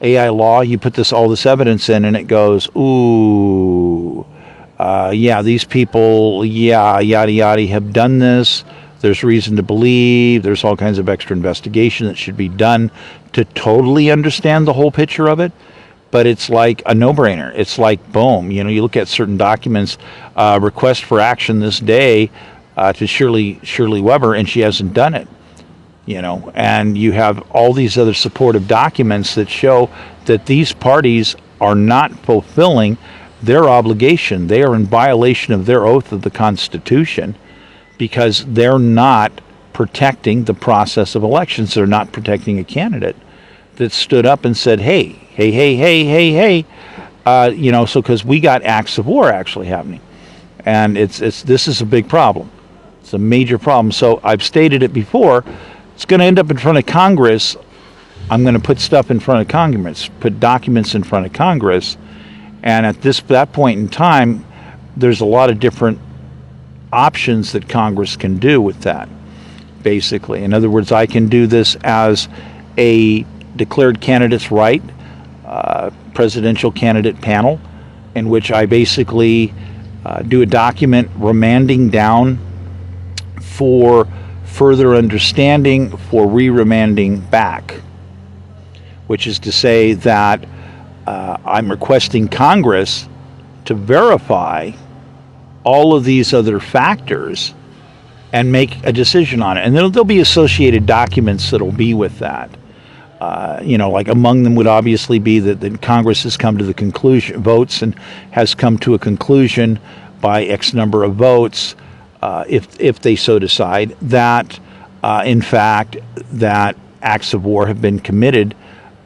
you put all this evidence in, and it goes, ooh, these people, yada, yada, have done this. There's reason to believe. There's all kinds of extra investigation that should be done to totally understand the whole picture of it. But it's like a no-brainer. It's like, boom, you look at certain documents, request for action this day to Shirley Weber, and she hasn't done it. And you have all these other supportive documents that show that these parties are not fulfilling their obligation. They are in violation of their oath of the Constitution because they're not protecting the process of elections. They're not protecting a candidate that stood up and said, hey, so because we got acts of war actually happening. And this is a big problem. It's a major problem. So I've stated it before. It's going to end up in front of Congress. I'm going to put stuff in front of Congress, put documents in front of Congress. And at that point in time, there's a lot of different options that Congress can do with that, basically. In other words, I can do this as a declared candidate's right, presidential candidate panel, in which I basically do a document remanding down for further understanding, for re-remanding back, which is to say that I'm requesting Congress to verify all of these other factors and make a decision on it. And there'll be associated documents that'll be with that. Like among them would obviously be that Congress has come to the conclusion, votes and has come to a conclusion by X number of votes, if they so decide, that in fact that acts of war have been committed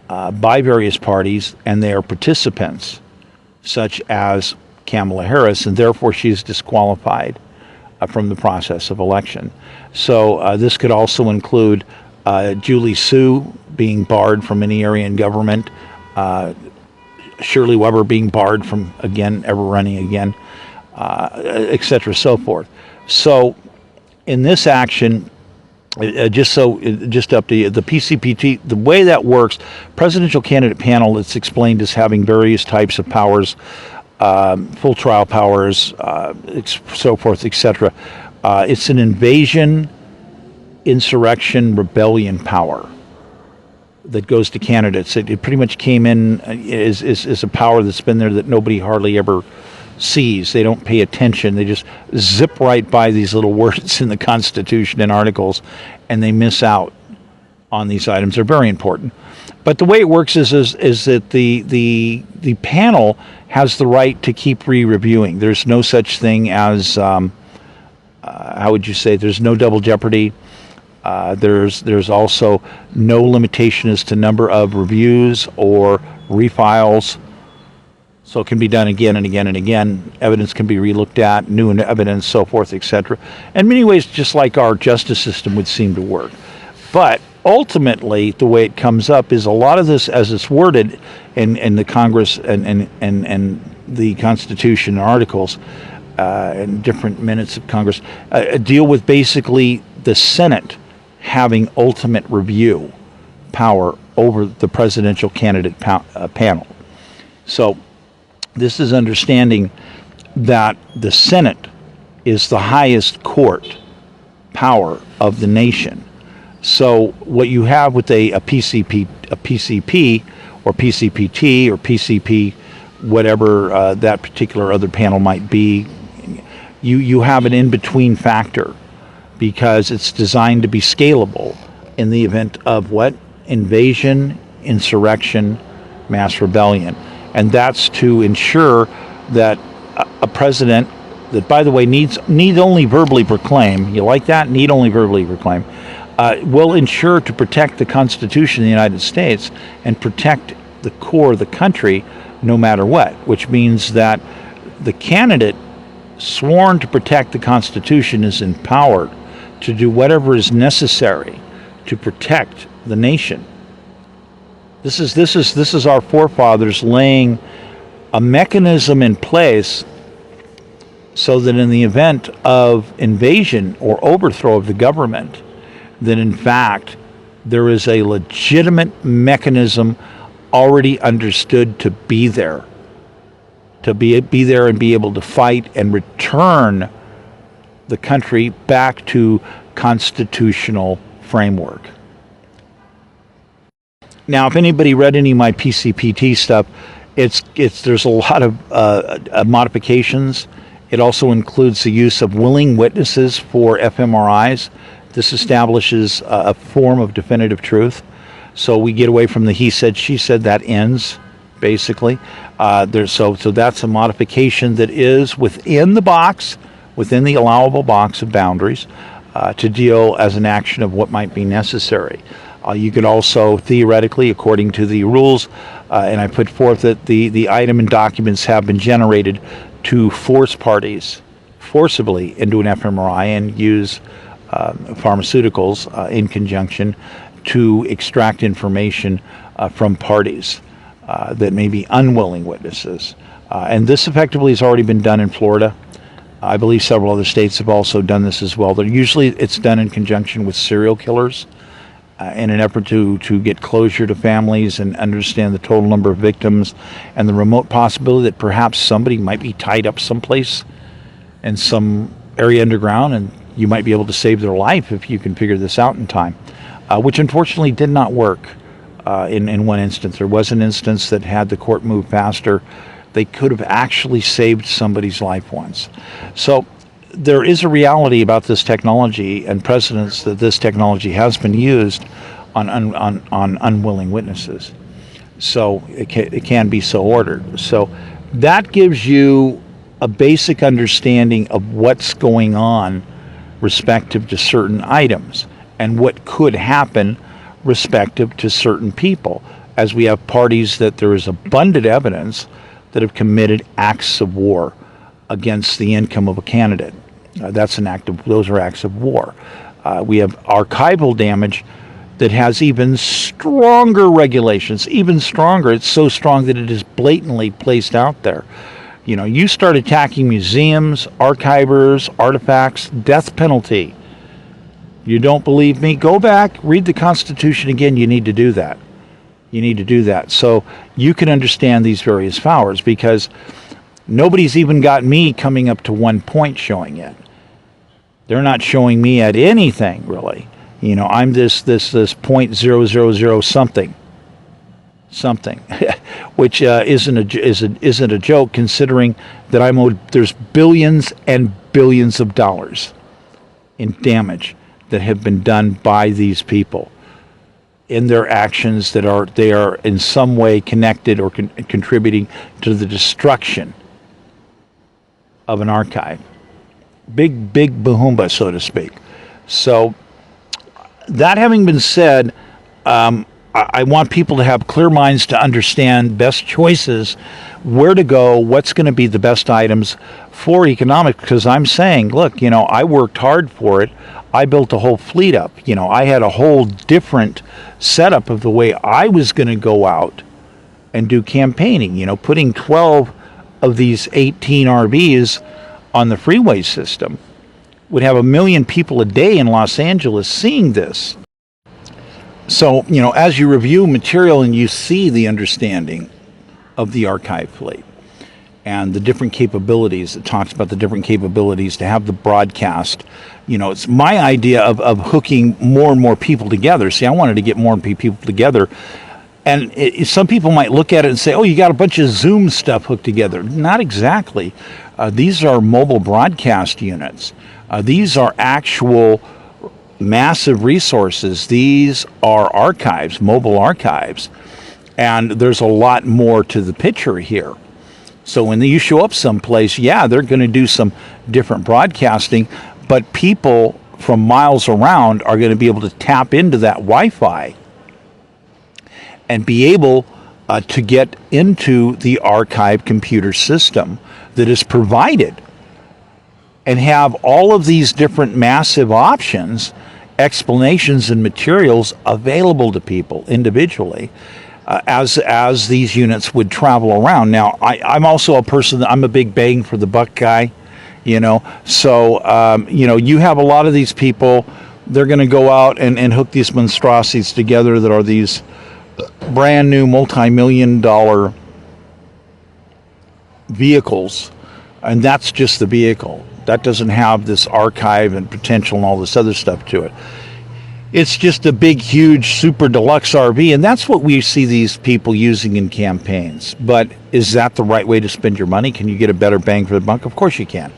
by various parties and they are participants, such as Kamala Harris, and therefore she is disqualified from the process of election. So this could also include Julie Sue being barred from any area in government, Shirley Weber being barred from, again, ever running again, etc., so forth. So in this action, just up to you, the PCPT, the way that works, presidential candidate panel, it's explained as having various types of powers, full trial powers, so forth, etc. It's an invasion, insurrection, rebellion power that goes to candidates. It pretty much came in is a power that's been there that nobody hardly ever sees. They don't pay attention. They just zip right by these little words in the Constitution and articles, and they miss out on these items. They're very important. But the way it works is that the panel has the right to keep re-reviewing. There's no such thing as how would you say? There's no double jeopardy. There's also no limitation as to number of reviews or refiles. So it can be done again and again and again. Evidence can be relooked at, new evidence, so forth, etc. In many ways, just like our justice system would seem to work. But ultimately, the way it comes up is a lot of this, as it's worded in the Congress and the Constitution and articles and different minutes of Congress, deal with basically the Senate having ultimate review power over the presidential candidate panel. So this is understanding that the Senate is the highest court power of the nation. So what you have with a PCP or PCPT or PCP, whatever that particular other panel might be, you have an in-between factor because it's designed to be scalable in the event of what? Invasion, insurrection, mass rebellion. And that's to ensure that a president that, by the way, need only verbally proclaim, you like that? Need only verbally proclaim, will ensure to protect the Constitution of the United States and protect the core of the country no matter what, which means that the candidate sworn to protect the Constitution is empowered to do whatever is necessary to protect the nation This is our forefathers laying a mechanism in place so that in the event of invasion or overthrow of the government, that in fact there is a legitimate mechanism already understood to be there, be there and be able to fight and return the country back to constitutional framework. Now, if anybody read any of my PCPT stuff, there's a lot of modifications. It also includes the use of willing witnesses for fMRIs. This establishes a form of definitive truth. So we get away from the he said, she said. That ends, basically. So that's a modification that is within the box, within the allowable box of boundaries, to deal as an action of what might be necessary. You could also, theoretically, according to the rules, and I put forth that the item and documents have been generated to force parties forcibly into an fMRI and use pharmaceuticals in conjunction to extract information from parties that may be unwilling witnesses. And this effectively has already been done in Florida. I believe several other states have also done this as well. Usually it's done in conjunction with serial killers in an effort to get closure to families and understand the total number of victims and the remote possibility that perhaps somebody might be tied up someplace in some area underground, and you might be able to save their life if you can figure this out in time, which unfortunately did not work in one instance. There was an instance that had the court move faster, they could have actually saved somebody's life once. So there is a reality about this technology and precedents that this technology has been used on unwilling witnesses. So it can be so ordered. So that gives you a basic understanding of what's going on respective to certain items and what could happen respective to certain people, as we have parties that there is abundant evidence that have committed acts of war against the income of a candidate. Those are acts of war. We have archival damage that has even stronger regulations, even stronger. It's so strong that it is blatantly placed out there. You start attacking museums, archivers, artifacts, death penalty. You don't believe me? Go back, read the Constitution again. You need to do that. So you can understand these various powers, because nobody's even got me coming up to 1 point showing it. They're not showing me at anything, really. I'm this 0.000 something, which isn't a joke, considering that I'm owed. There's billions and billions of dollars in damage that have been done by these people in their actions they are in some way connected or contributing to the destruction of an archive. Big bahumba, so to speak. So that having been said, I want people to have clear minds to understand best choices, where to go, what's going to be the best items for economics, because I'm saying, look, I worked hard for it. I built a whole fleet up. I had a whole different setup of the way I was going to go out and do campaigning, putting 12 of these 18 RVs on the freeway system would have 1 million people a day in Los Angeles seeing this. So, as you review material and you see the understanding of the archive fleet and the different capabilities, it talks about the different capabilities to have the broadcast. It's my idea of hooking more and more people together. See, I wanted to get more people together. And some people might look at it and say, oh, you got a bunch of Zoom stuff hooked together. Not exactly. These are mobile broadcast units. These are actual massive resources. These are archives, mobile archives. And there's a lot more to the picture here. So when you show up someplace, yeah, they're going to do some different broadcasting, but people from miles around are going to be able to tap into that Wi-Fi and be able to get into the archive computer system that is provided and have all of these different massive options, explanations, and materials available to people individually as these units would travel around. Now, I'm also a person that I'm a big bang for the buck guy, so you have a lot of these people. They're going to go out and hook these monstrosities together that are these brand new multi-million-dollar vehicles, and that's just the vehicle. That doesn't have this archive and potential and all this other stuff to it. It's just a big, huge, super deluxe RV, and that's what we see these people using in campaigns. But is that the right way to spend your money? Can you get a better bang for the buck? Of course you can.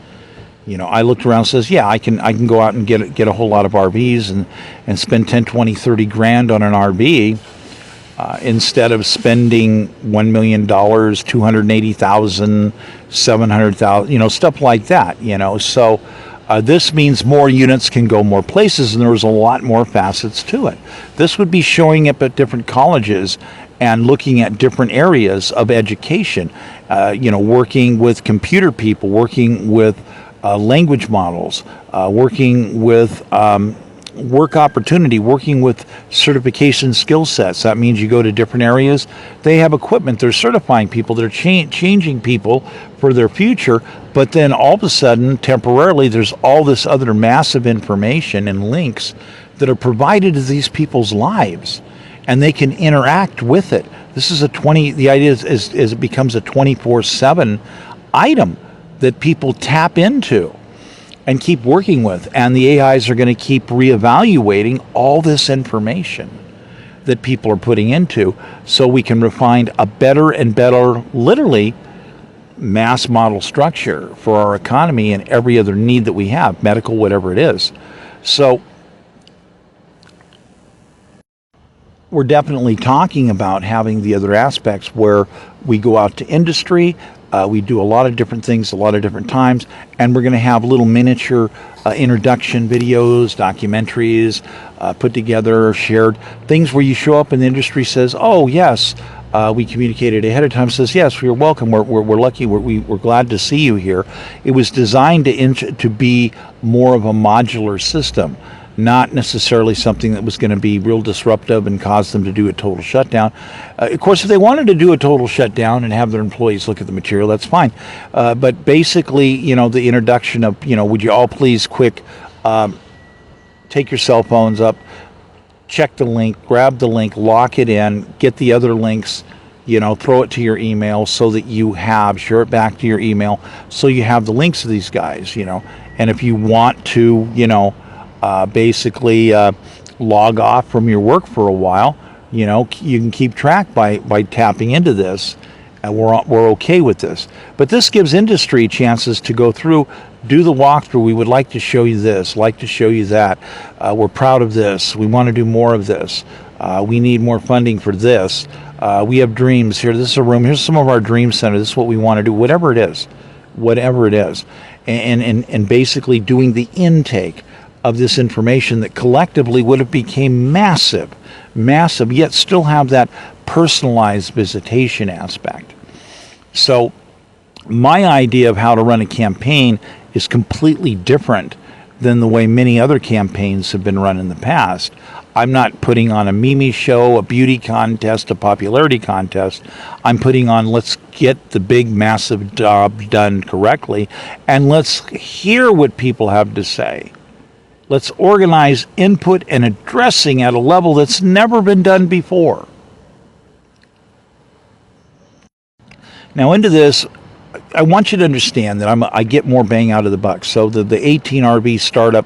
I looked around and says, yeah, I can go out and get a whole lot of RVs and spend 10, 20, 30 grand on an RV instead of spending $1 million, 280,000, 700,000, stuff like that, So this means more units can go more places, and there's a lot more facets to it. This would be showing up at different colleges and looking at different areas of education, working with computer people, working with language models, working with work opportunity, working with certification skill sets. That means you go to different areas. They have equipment. They're certifying people. They're changing people for their future. But then all of a sudden, temporarily, there's all this other massive information and links that are provided to these people's lives, and they can interact with it. This is the idea is it becomes a 24/7 item that people tap into and keep working with, and the AIs are going to keep reevaluating all this information that people are putting into, so we can refine a better and better, literally, mass model structure for our economy and every other need that we have, medical, whatever it is. So we're definitely talking about having the other aspects where we go out to industry. We do a lot of different things a lot of different times, and we're going to have little miniature introduction videos, documentaries put together, shared, things where you show up and the industry says, oh, yes, we communicated ahead of time, says, yes, you're welcome, we're lucky, we're glad to see you here. It was designed to be more of a modular system, not necessarily something that was going to be real disruptive and cause them to do a total shutdown. Of course, if they wanted to do a total shutdown and have their employees look at the material, that's fine. But basically, the introduction of, would you all please quick take your cell phones up, check the link, grab the link, lock it in, get the other links, throw it to your email so that share it back to your email so you have the links to these guys, And if you want to, basically log off from your work for a while, you can keep track by tapping into this, and we're okay with this. But this gives industry chances to go through, do the walkthrough. We would like to show you this, like to show you that. We're proud of this. We want to do more of this. We need more funding for this. We have dreams here. This is a room. Here's some of our dream center. This is what we want to do, whatever it is. And basically doing the intake of this information that collectively would have became massive, yet still have that personalized visitation aspect. So my idea of how to run a campaign is completely different than the way many other campaigns have been run in the past. I'm not putting on a Mimi show, a beauty contest, a popularity contest. I'm putting on, let's get the big, massive job done correctly, and let's hear what people have to say. Let's organize input and addressing at a level that's never been done before. Now into this, I want you to understand that I get more bang out of the buck. So the 18 RV startup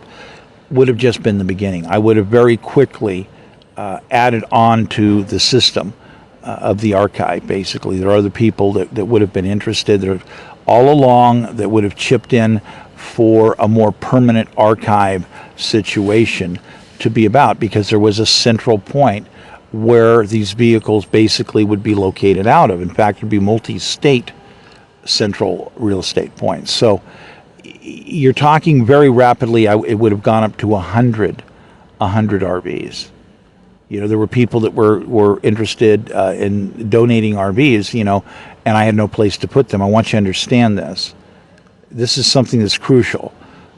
would have just been the beginning. I would have very quickly added on to the system of the archive, basically. There are other people that would have been interested that all along that would have chipped in for a more permanent archive situation to be about, because there was a central point where these vehicles basically would be located out of. In fact, it would be multi-state central real estate points. So you're talking very rapidly, it would have gone up to 100 RVs. There were people that were interested in donating RVs, and I had no place to put them. I want you to understand this. This is something that's crucial,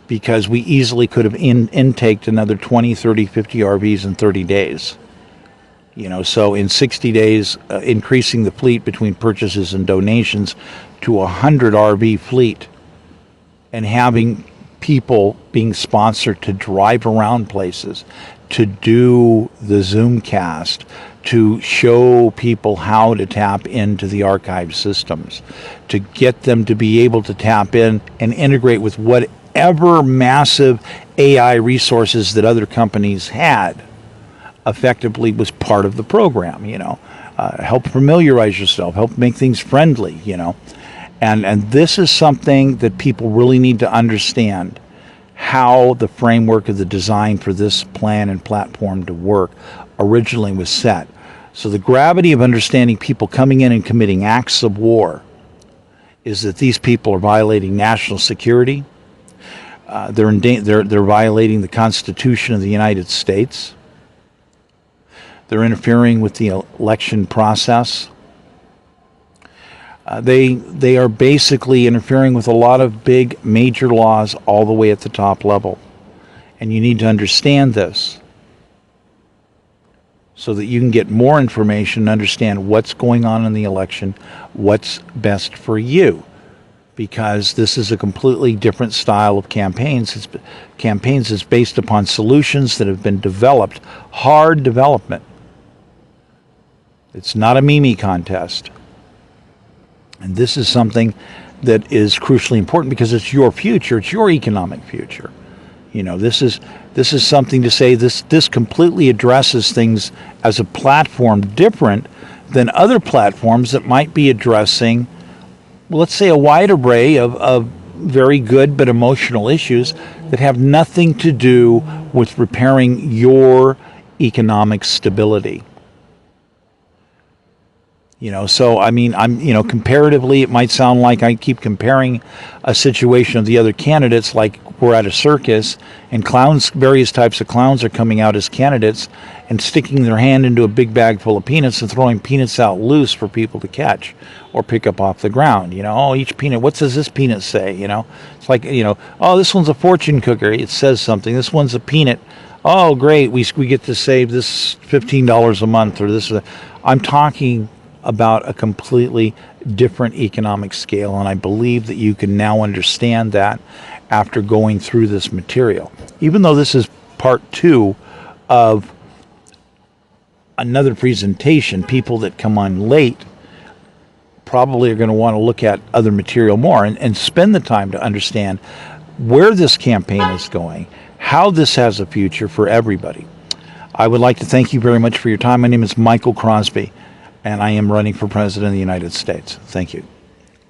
because we easily could have intaked another 20, 30, 50 RVs in 30 days. So in 60 days, increasing the fleet between purchases and donations to 100 RV fleet, and having people being sponsored to drive around places, to do the Zoomcast, to show people how to tap into the archive systems, to get them to be able to tap in and integrate with whatever massive AI resources that other companies had, effectively was part of the program. Help familiarize yourself, help make things friendly, and this is something that people really need to understand, how the framework of the design for this plan and platform to work originally was set. So the gravity of understanding people coming in and committing acts of war is that these people are violating national security. They're violating the Constitution of the United States. They're interfering with the election process. They are basically interfering with a lot of big major laws all the way at the top level. And you need to understand this so that you can get more information and understand what's going on in the election, what's best for you. Because this is a completely different style of campaigns. Campaigns is based upon solutions that have been developed, hard development. It's not a meme contest. And this is something that is crucially important because it's your future, it's your economic future. This is something to say this completely addresses things as a platform different than other platforms that might be addressing, let's say, a wide array of very good but emotional issues that have nothing to do with repairing your economic stability. So comparatively, it might sound like I keep comparing a situation of the other candidates like we're at a circus and various types of clowns are coming out as candidates and sticking their hand into a big bag full of peanuts and throwing peanuts out loose for people to catch or pick up off the ground. Each peanut, what does this peanut say? It's like, oh, this one's a fortune cookie. It says something. This one's a peanut. Oh, great. We get to save this $15 a month or this. I'm talking about a completely different economic scale, and I believe that you can now understand that after going through this material. Even though this is part 2 of another presentation, people that come on late probably are going to want to look at other material more and spend the time to understand where this campaign is going, how this has a future for everybody. I would like to thank you very much for your time. My name is Michael Crosby, and I am running for President of the United States. Thank you.